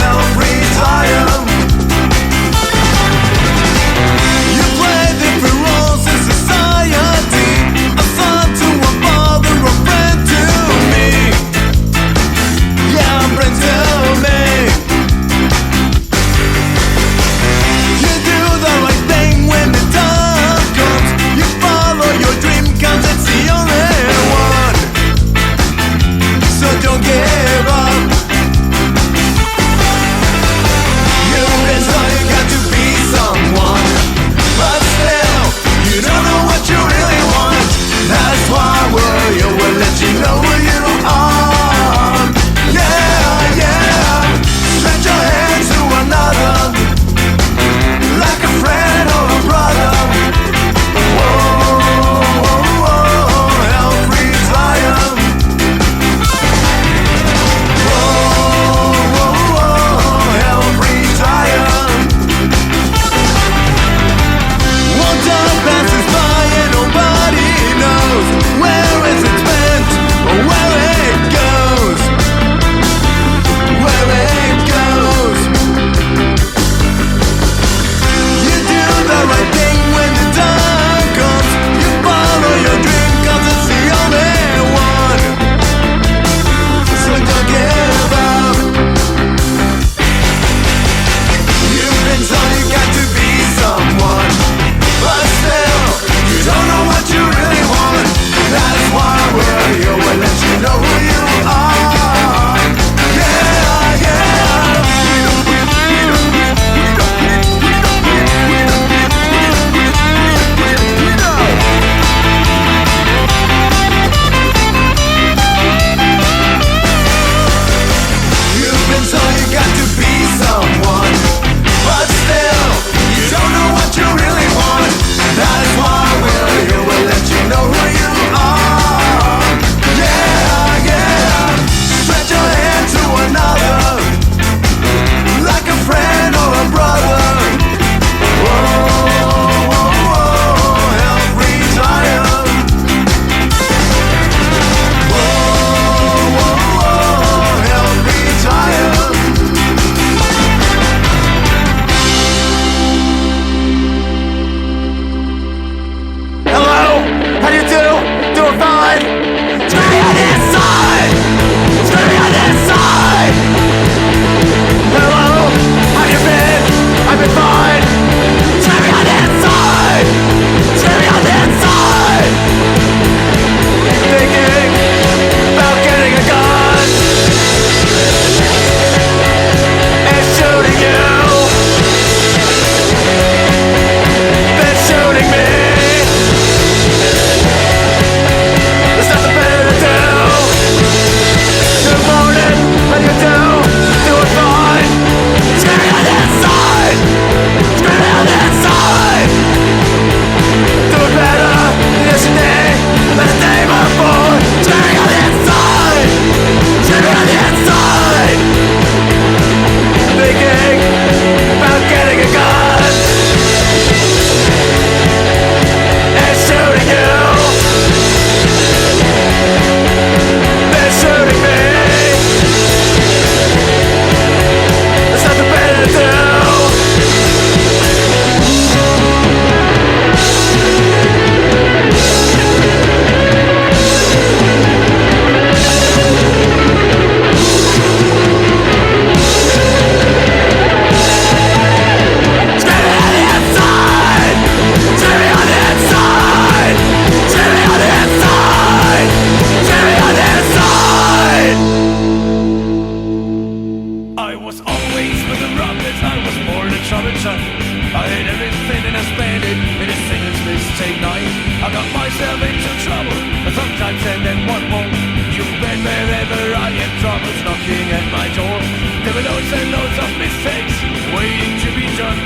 done.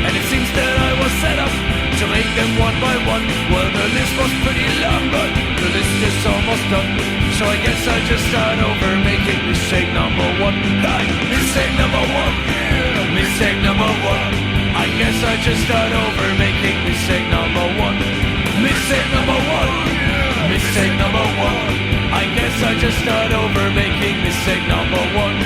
And it seems that I was set up to make them one by one. Well, the list was pretty long, but the list is almost done. So I guess I just start over making mistake number one. Hey, mistake number one. Mistake number one. I guess I just start over making mistake number one. Mistake number one. Mistake number one. I guess I just start over making mistake number one.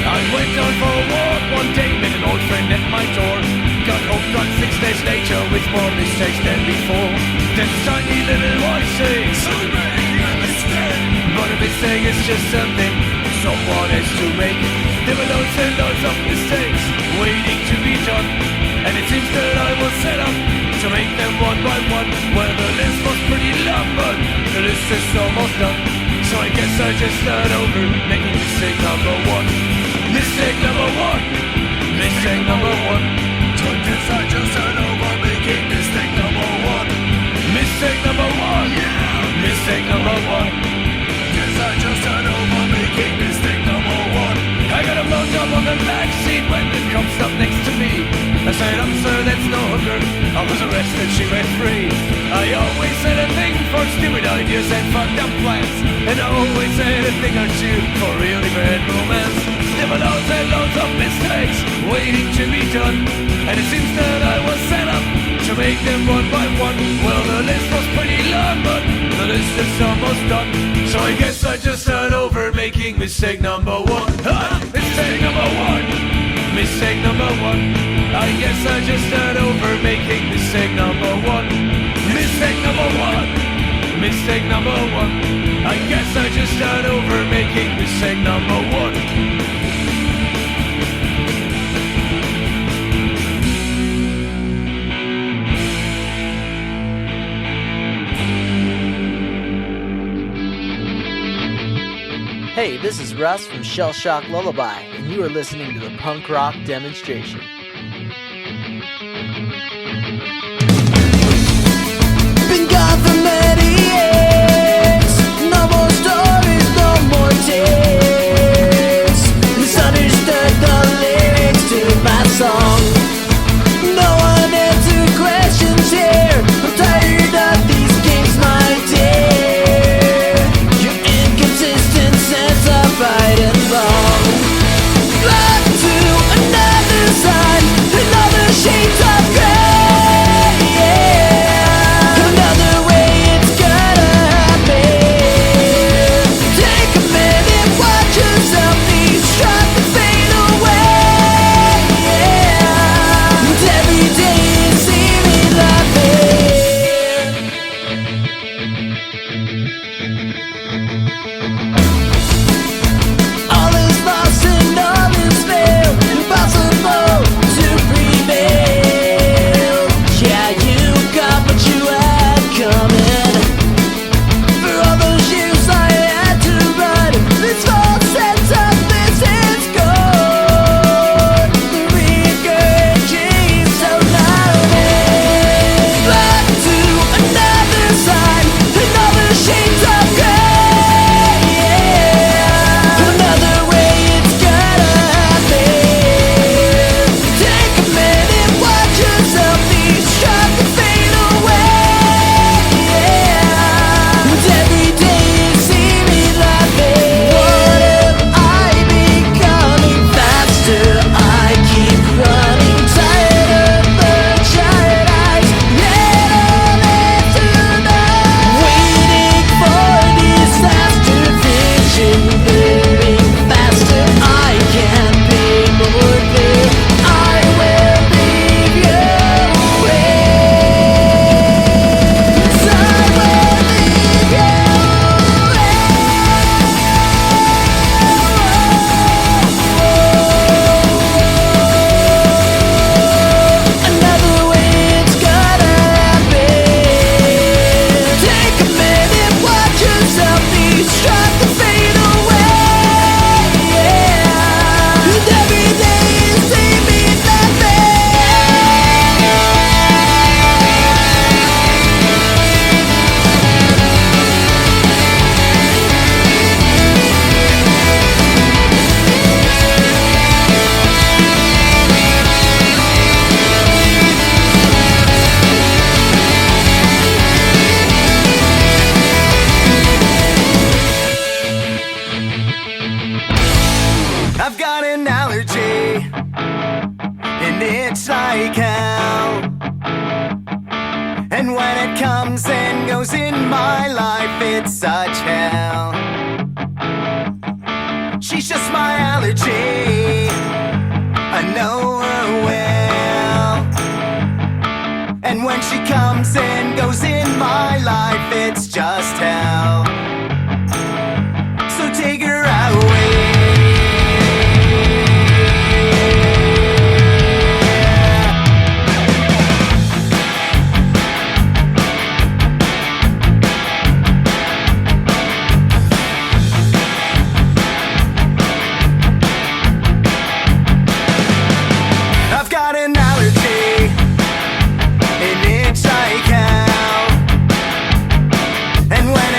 I went out for a walk one day, met an old friend at my door. Got hooked on 6 days later with more mistakes than before. Then tiny little voice says, "Sorry, making a mistake." But a mistake is just something someone has to make. There were loads and loads of mistakes waiting to be done. And it seems that I was set up to make them one by one. Well, the list was pretty long, but the list is almost done. So I guess I just start over making mistake number one. Mistake number one. Mistake number one. So I guess I just start over making mistake number one. Mistake number one. Yeah. Mistake number one. Guess I just start over making mistake number one. I got a blowjob on the back seat when the cop stopped next to me. I said, "I'm sir, that's no hooker." I was arrested, she went free. I always said a thing for stupid ideas and fucked up plans. And I always said a thing or two for really bad romance. There were loads and loads of mistakes waiting to be done. And it seems that I was set up to make them one by one. Well, the list was pretty long, but the list is almost done. So I guess I just start over making mistake number one. Mistake number one. Mistake number one. I guess I just start over making mistake number one. Mistake number one. Mistake number one. I guess I just start over making mistake number one. Hey, this is Russ from Shell Shock Lullaby, and you are listening to the Punk Rock Demonstration. Been gone for many years. No more stories, no more tears. Misunderstood the lyrics to my song. No one answered questions here. I'm tired of these games, my dear. Your inconsistent sense of right and wrong. Love to another side. when it comes and goes in my life, it's such hell. She's just my allergy, I know her well. And when she comes and goes in my life, it's just hell. So take her away. I've got an allergy, an itch I have. And when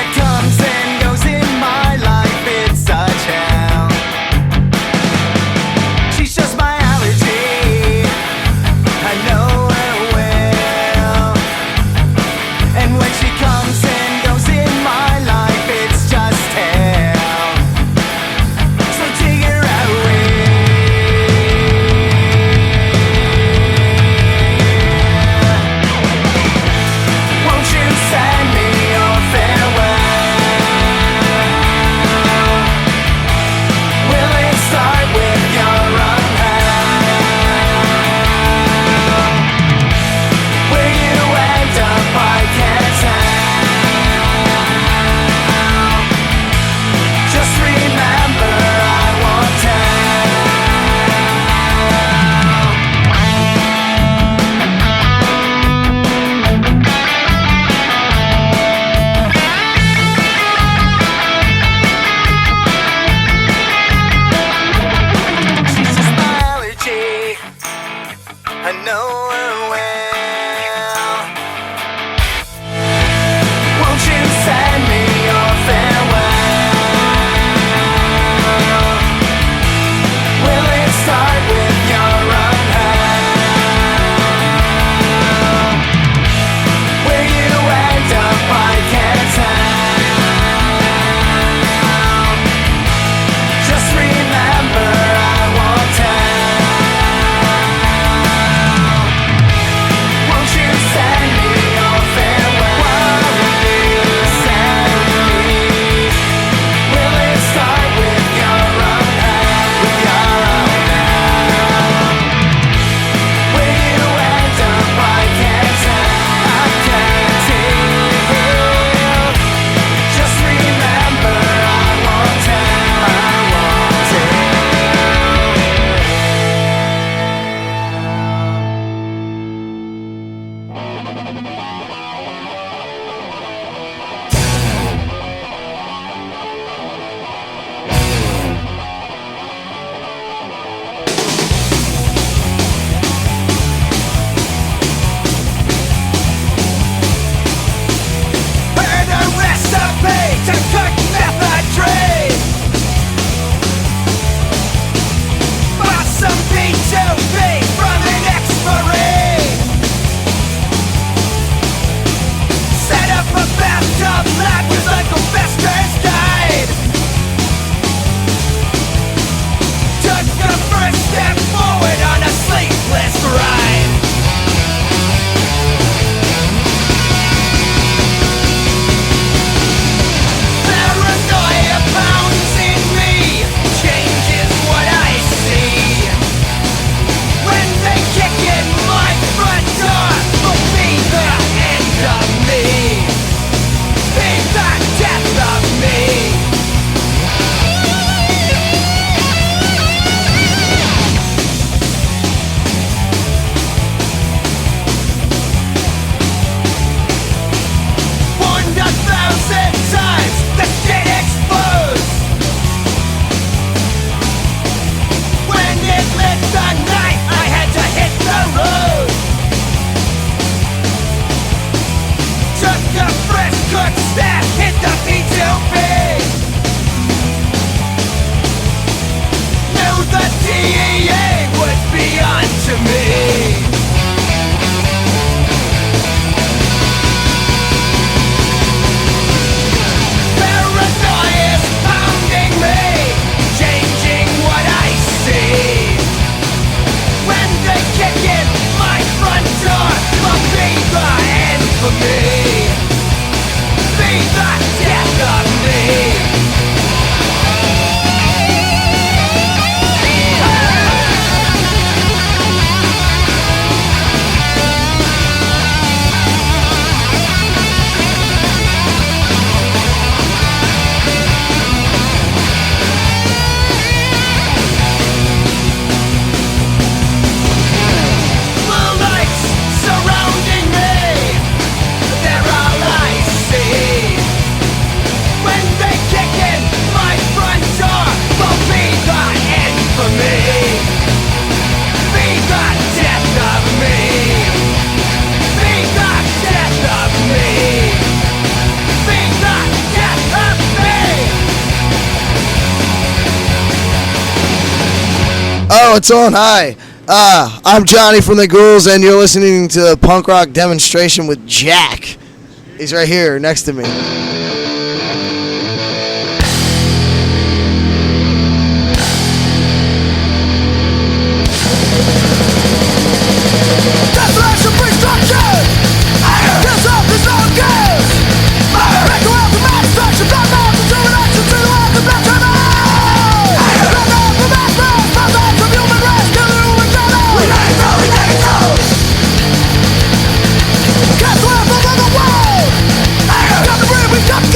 Oh, it's on. Hi. I'm Johnny from the Ghouls, and you're listening to the Punk Rock Demonstration with Jack. He's right here next to me. Desolation brings destruction. This earth is no good. Make the world to mass destruction. Blood mouth and human action to the world of black and white. Blood mouth for mass murder. Blood mouth from human race. Kill the human color. We let it go, we let it go. Cast the world from the world. Got the breed, we've got the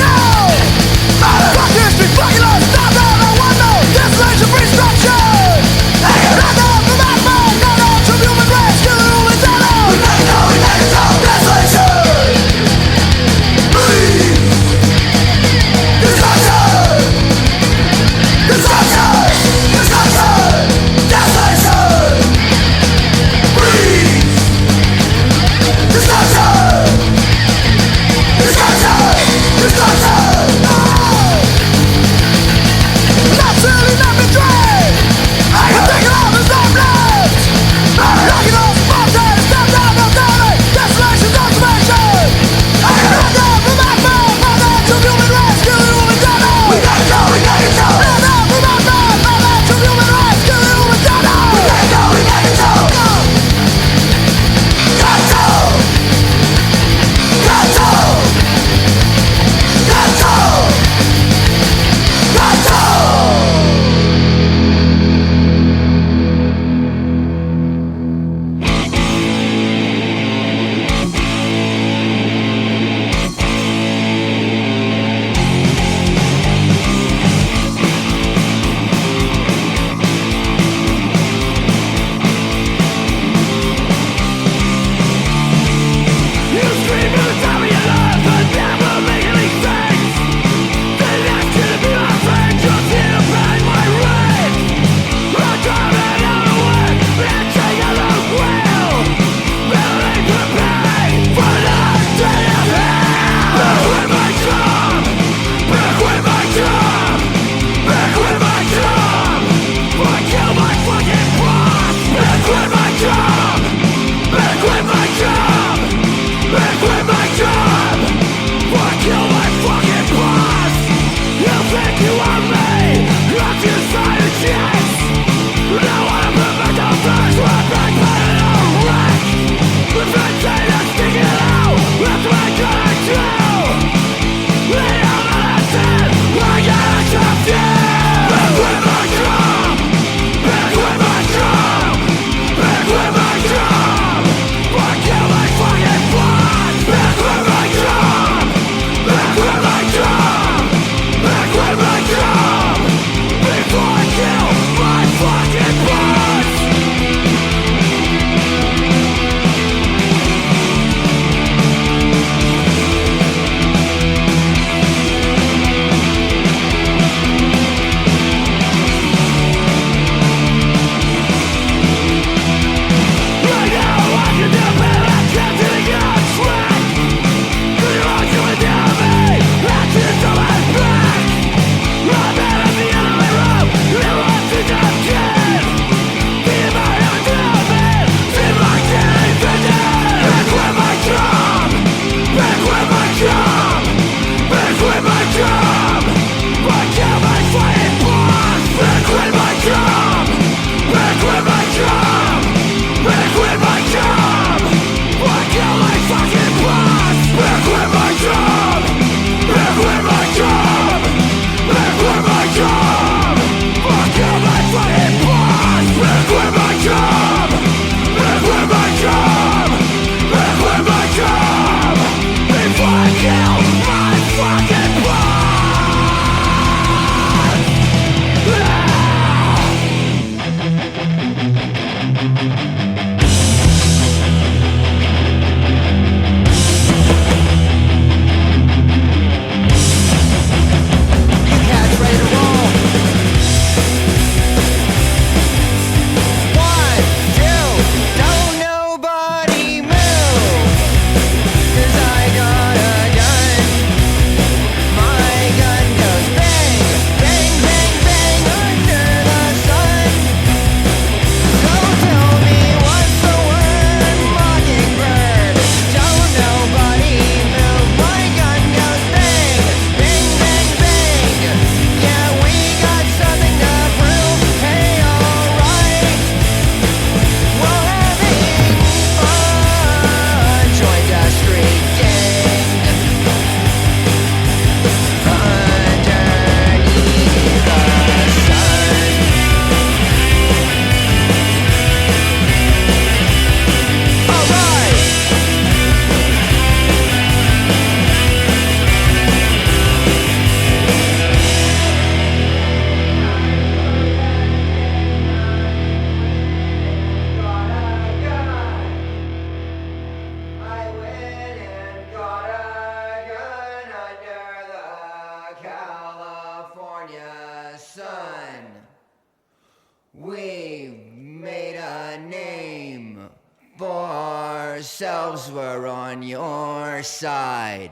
ourselves were on your side.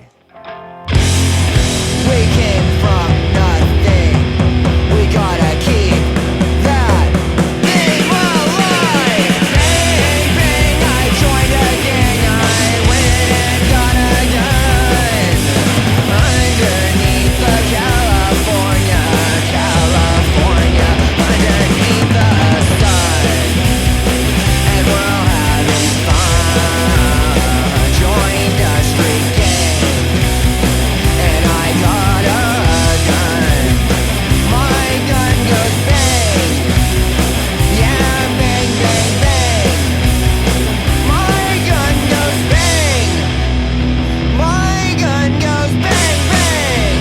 We came from nothing. We gotta keep that thing alive. Bang, bang, I joined a gang. I went and got a gun. Underneath the California, underneath the sun. And we're all having fun. Joined a street gang. And I got a gun. My gun goes bang. Yeah, bang, bang, bang. My gun goes bang. My gun goes bang, bang.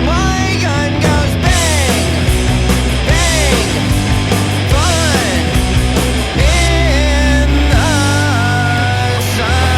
My gun goes bang. Bang. Fun in the sun.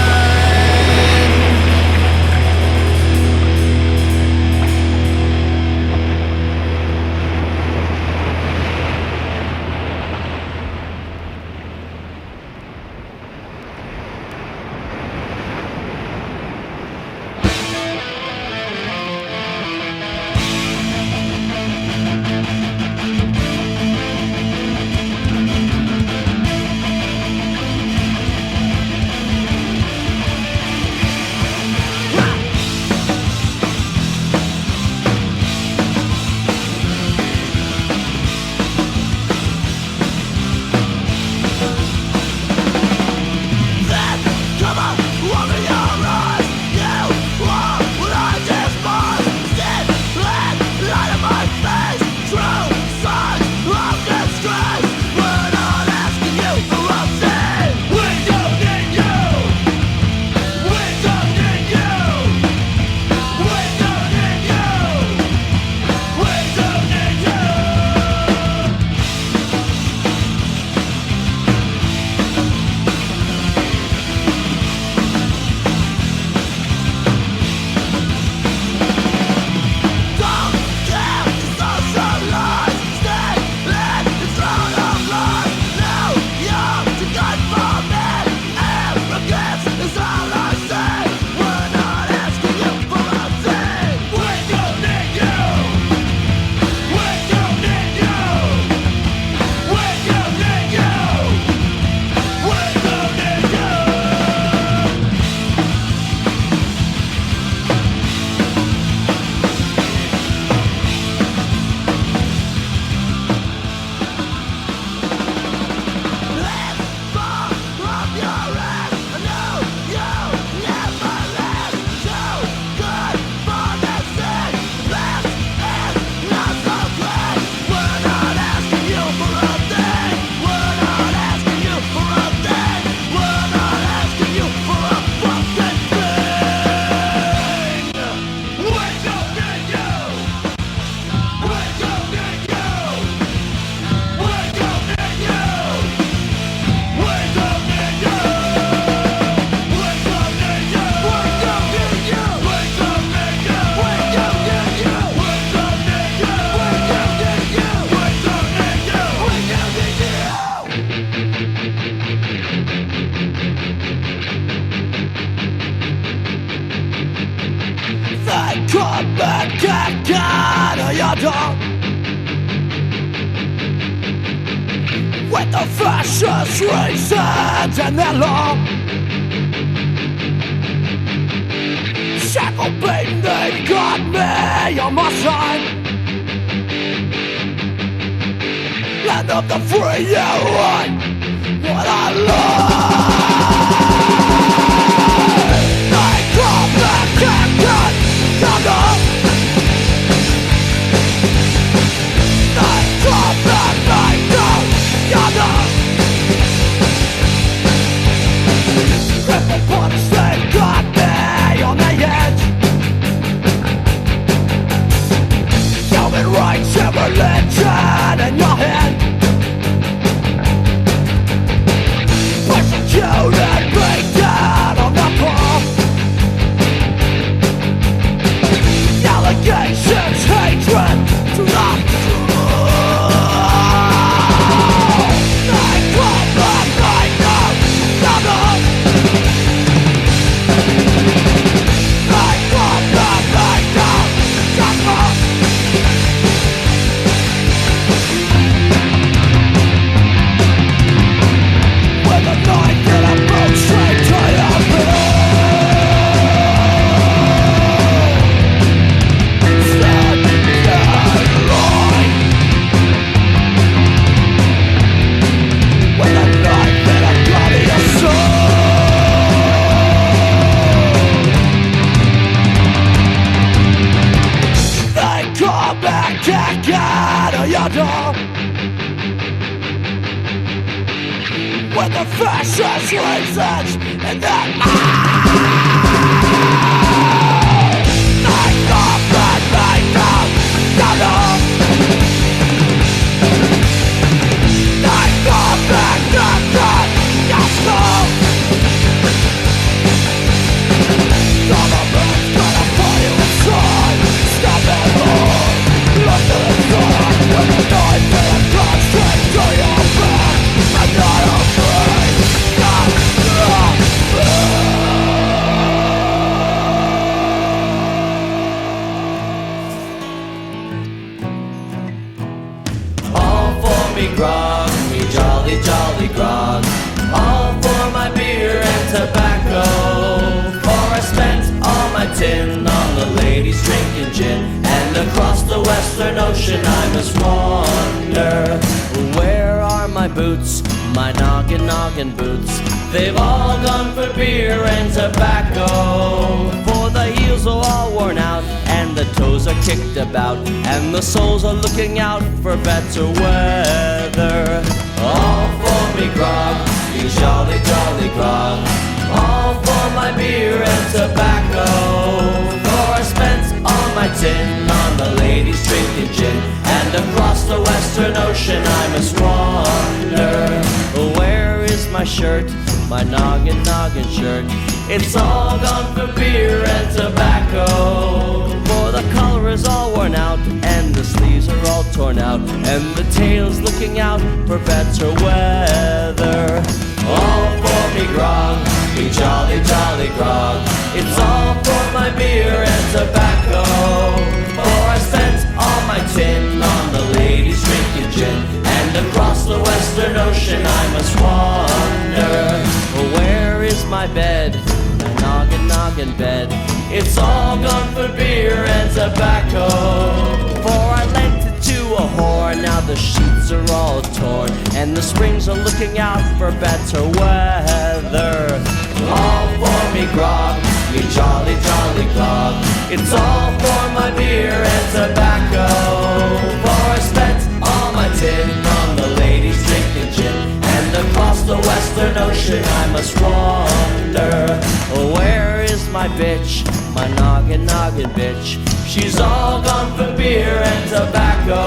Come on, open your eyes. You are what I despise. Sit, let, light of my face. True signs of distress. We're not asking you for a thing. We don't need you. We don't need you. We don't need you. We don't need you. Don't care to socialize. Stay in the throne of life. Now you're too good for me. Arrogance is all I say. We're not asking you for a thing. We don't need you. We don't need you. We don't need you. We don't need you. Let's fall off your ass. I know you never last. Too good for this thing. Last is not so good. We're not asking you for a thing. We're not asking you for a thing. We're not asking you for a fucking thing. We don't need you. We don't need you. We don't need you. We don't need you. We don't need you. We don't need you. We don't need you. We don't need you. We don't need you. We don't need you. We don't need you. We don't need you. They come back again, you don't. With the fascist reasons and their law. Shackle beating, they got me on my side. Land of the free, yeah, right. What I love. They come back again, you know. They come back, they go, you know. Triple punch, they got me on the edge. Human rights and religion in your head. Persecuted When the fascist leaves it in the night of the night of Donald. Night of the gospel. Government's gonna pull you inside. Stop it all. Look to the sun. With a knife and a gun straight to your back. I'm not afraid. Not All for me grog, me jolly jolly grog. All for my beer and tobacco. For I spent all my tin on the ladies drinking gin. And across the western ocean I must wander. Where are my boots, my noggin boots? They've all gone for beer and tobacco. For the heels are all worn out and the toes are kicked about, and the soles are looking out for better weather. All for me grog, you jolly jolly grog. All for my beer and tobacco. For I spent all my tin on the ladies drinking gin. And across the western ocean I must wander. Where is my shirt, my noggin shirt? It's all gone for beer and tobacco. For the collar is all worn out and the sleeves are all torn out, and the tail's looking out for better weather. All for me grog, me jolly jolly grog. It's all for my beer and tobacco. For I spent all my tin on the ladies drinking gin. And across the western ocean I must wander. Where is my bed, my noggin bed? It's all gone for beer and tobacco. For I lent it to a whore, now the sheets are all torn, and the springs are looking out for better weather. All for me grog, me jolly jolly grog. It's all for my beer and tobacco. For I spent all my tin on the ladies drinking gin. And across the western ocean I must wander. Where is my bitch, my noggin bitch? She's all gone for beer and tobacco.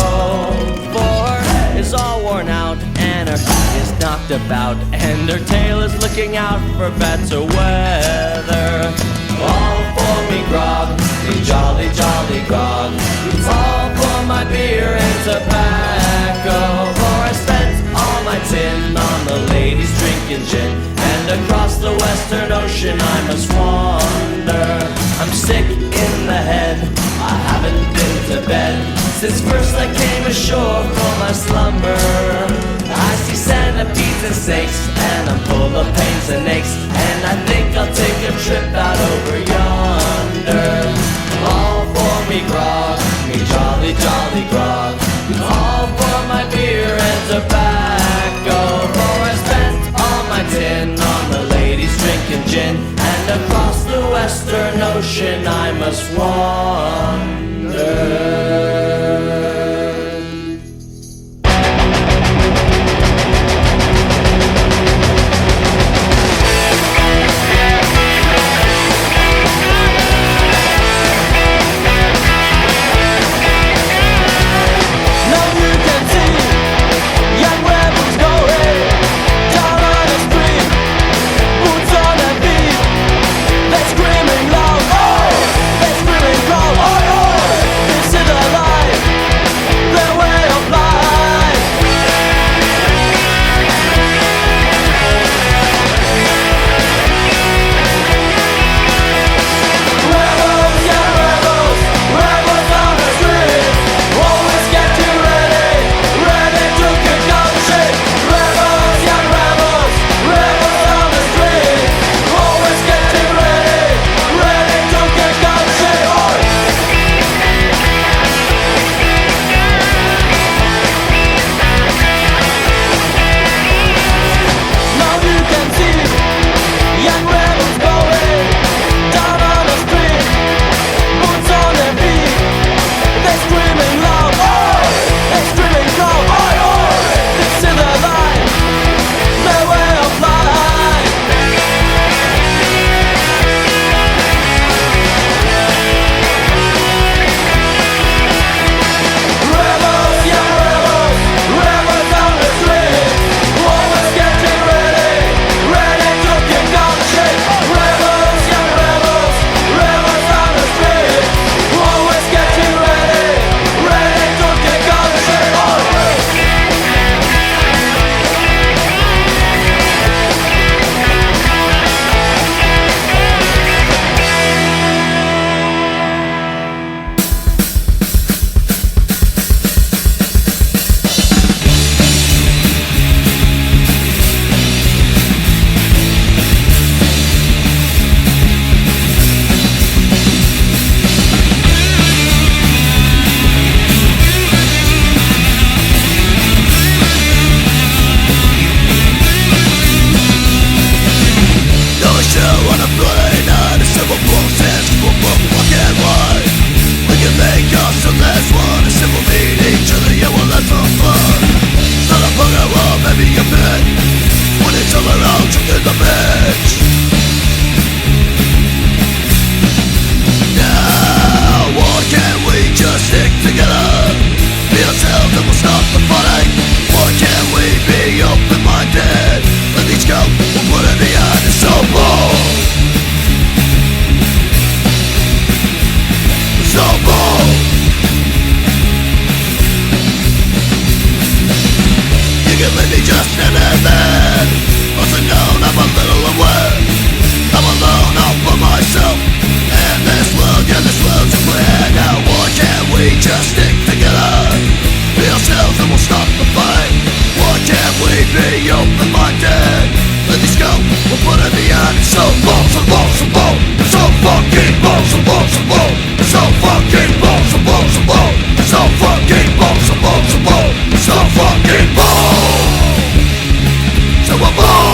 For her is all worn out and her is knocked about, and her tail is looking out for better weather. All for me grog, me jolly jolly grog. It's all for my beer and tobacco. For I spent all my tin on the ladies drinking gin. And across the western ocean I must wander. I'm sick in the head, I haven't been to bed since first I came ashore for my slumber. I see centipedes and snakes, and I'm full of pains and aches, and I think I'll take a trip out over yonder. All for me grog, me jolly jolly grog. All for my beer and tobacco. For I spent all my tin on the ladies drinking gin. And across the western ocean I must wander. Screaming loud, oh, they're screaming loud, oh, oh, this is the life. in the end it's so fucking so fucking so fucking so fucking so fucking so a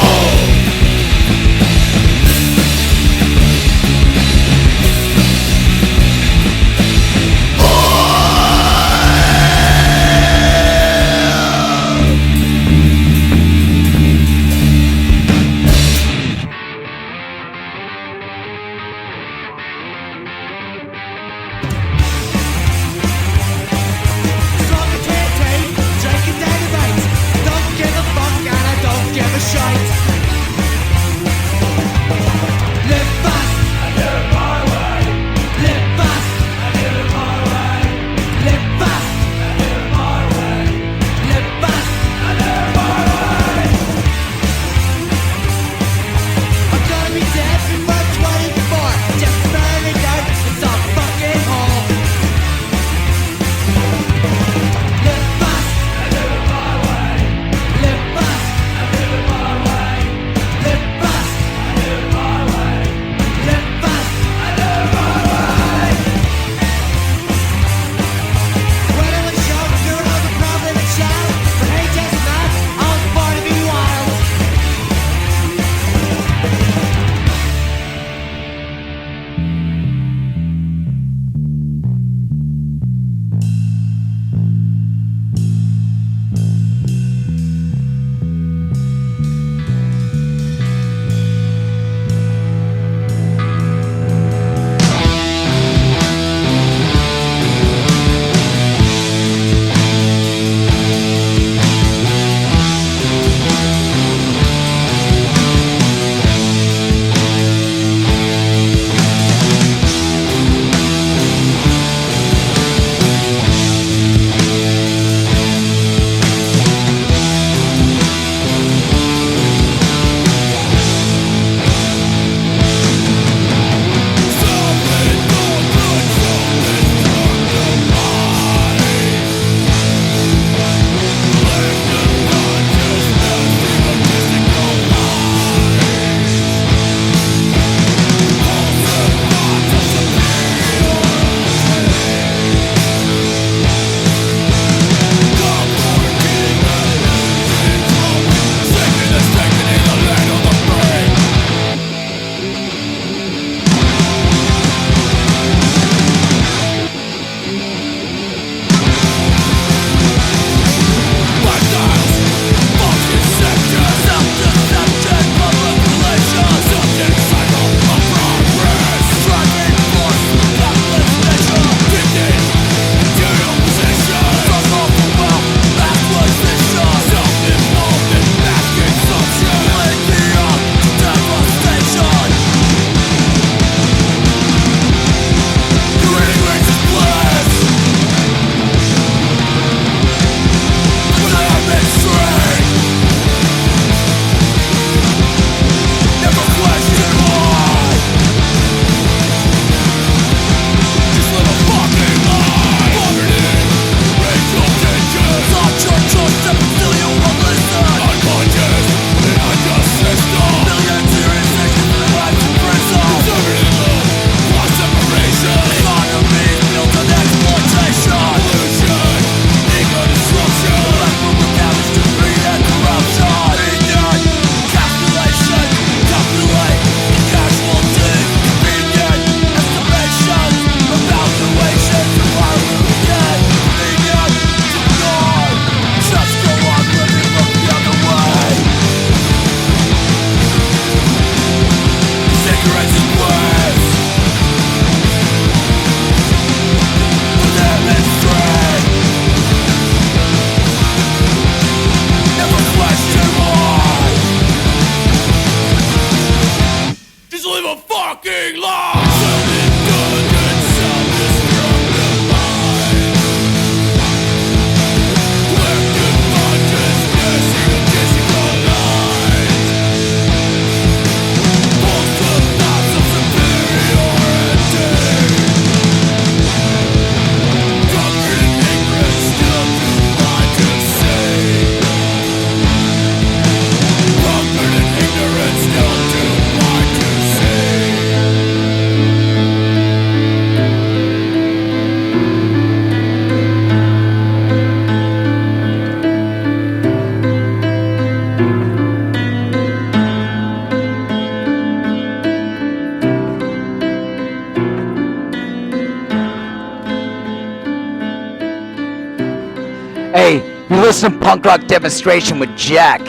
Hey, you listen to Punk Rock Demonstration with Jack.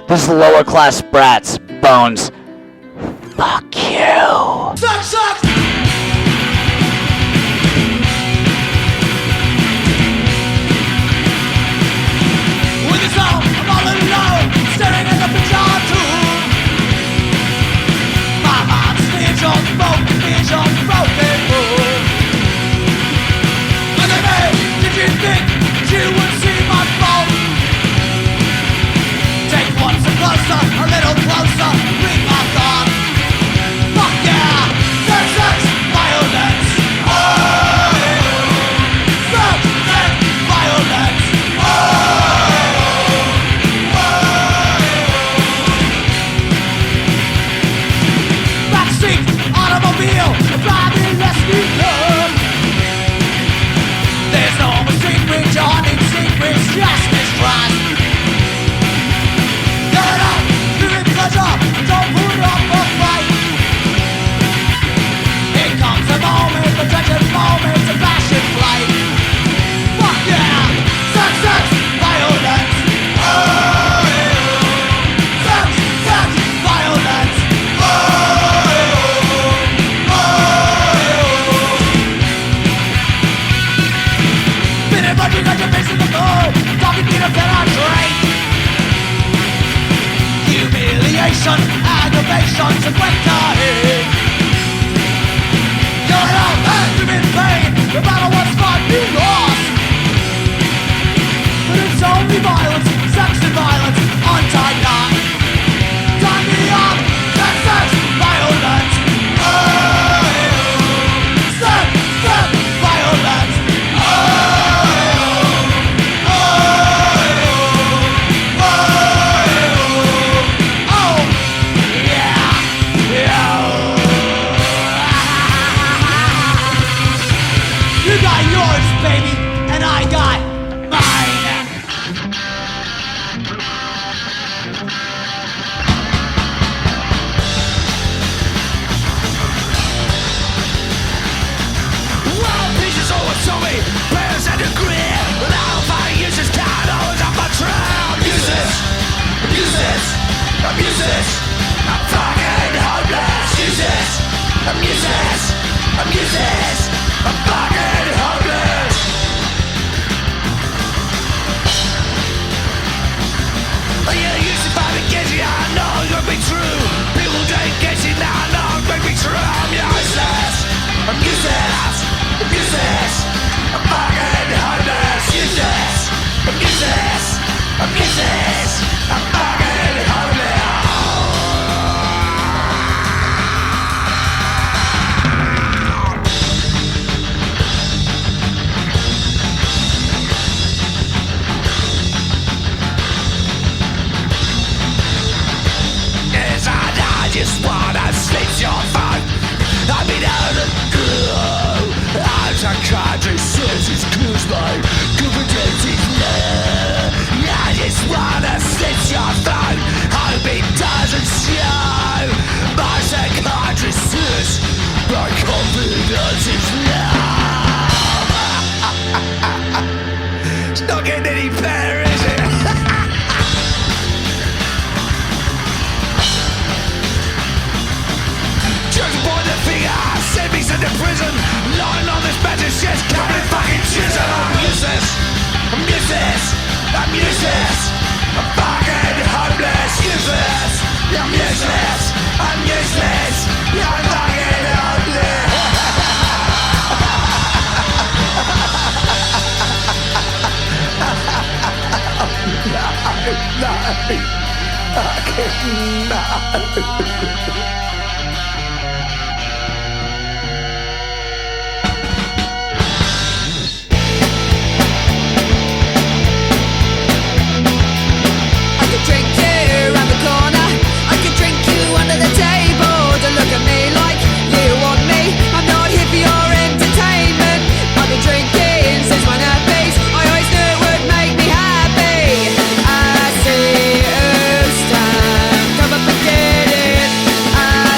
This is Lower Class Brats, Bones. Fuck you. Suck, suck! With this all, I'm all alone, staring at the picture tube. My mind's vision, broken vision, broken moon. Look at me, did you think you would see my phone? Take one step closer, a little closer, read my thoughts. Fuck yeah, sex, sex, violence. Oh, sex, sex, violence. Backseat, automobile, driving rescue club. There's no more secrets, your need secrets, just mistrust. Get it up, give it pleasure, don't put up a fight. Here comes a moment, the tension moment, a passion flight. Fuck yeah, sex, sex, violence. Oh, sex, sex, violence. Been in budget, got your face in the gold. Talking to the penetrate. Humiliation, aggravation, to break the head. You're out, and you're in pain. The battle was fought, you lost. But it's only violence, sex and violence, untied knot. Tie me up, sex, sex, violence. Oh, sex, sex, violence. You got yours, baby, and I got mine. Wild pieces over to me, bears and a grin. Now if I use this kind of up my trail. Use this, I'm fucking hopeless. Use this, I'm fucking hopeless. You used to find me guilty, I know you'll be true. People don't get you now, I know it make me true. I'm useless, I'm fucking hopeless. Use this, I'm fucking hopeless. I just wanna slit your throat. I've been out of glue. As a country says it's close by confidence is low. I just wanna slit your throat. Hope it doesn't show. My psychiatry says my confidence is low. It's not getting any better, is it? Just point the finger, send me to prison. Lying on this bench is just covered in fucking chisel. I'm useless, I'm fucking hopeless. Useless, I'm fucking hopeless. No. Drink you around the corner. I could drink you under the table. Don't look at me like you want me. I'm not here for your entertainment. I've been drinking since my nappies. I always knew it would make me happy. I see you stand, come up and get it. I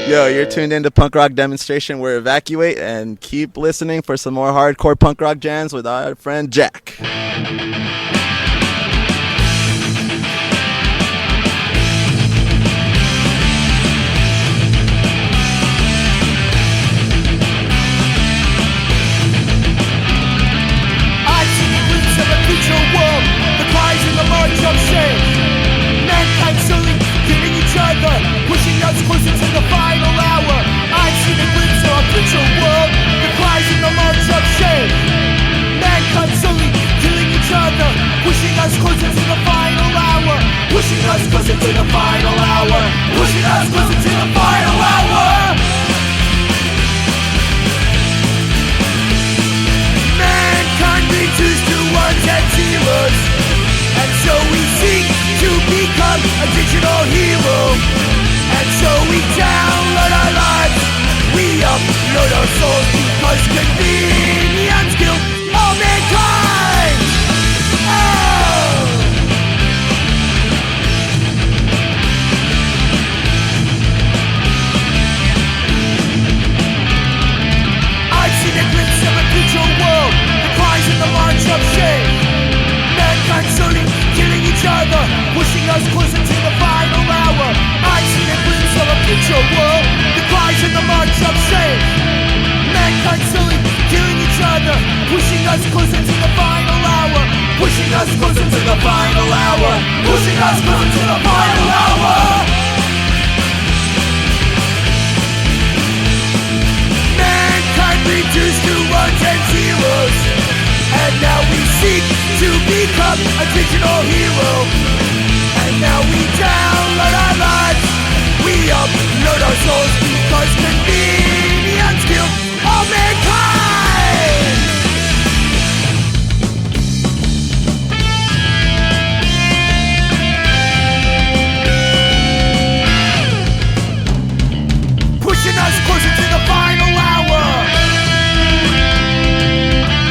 Yo, you're tuned into Punk Rock Demonstration. We're Evacuate, and keep listening for some more hardcore punk rock jams with our friend Jack. World, the cries in the march of shame. Mankind slowly killing each other, pushing us closer to the final hour. I've seen a glimpse of a future world, the cries in the march of shame. Mankind slowly killing each other, pushing us closer to the final hour. Pushing us closer to the final hour. Pushing us closer to the final hour. Mankind reduced to ones and zeros, and so we seek to become a digital hero. And so we download our lives, we upload our souls, because convenience killed all mankind. Oh! I've seen a glimpse of a future world, the cries in the march of shame. Mankind slowly killing each other, pushing us closer to the final hour. I've seen a glimpse of a future world, the cries in the march of shame. Mankind slowly killing each other, pushing us closer to the final hour. Pushing us closer to the final hour. Pushing us closer to the final hour. Mankind reduced to ones and zeros, and now we seek to become a digital hero. And now we download our lives, we upload our souls, because convenience killed all mankind. Pushing us closer to the final hour.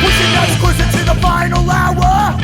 Pushing us closer to the final hour.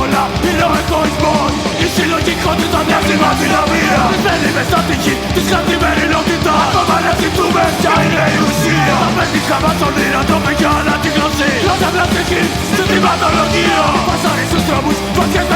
όλα είναι ο εγωισμός. Η συλλογικό της αδειάζει μας την αμύρα. Μπαίνει μες στα τυχή της καθημερινότητας. Ακόμα να ζητούμε ποια είναι η ουσία. Τα παιδικά μας όνειρα τρόπε για να τη γλωσσή. Γλώσσα μια ψυχή στην θυματολογία. Πασάρει στους δρόμους, φωτιές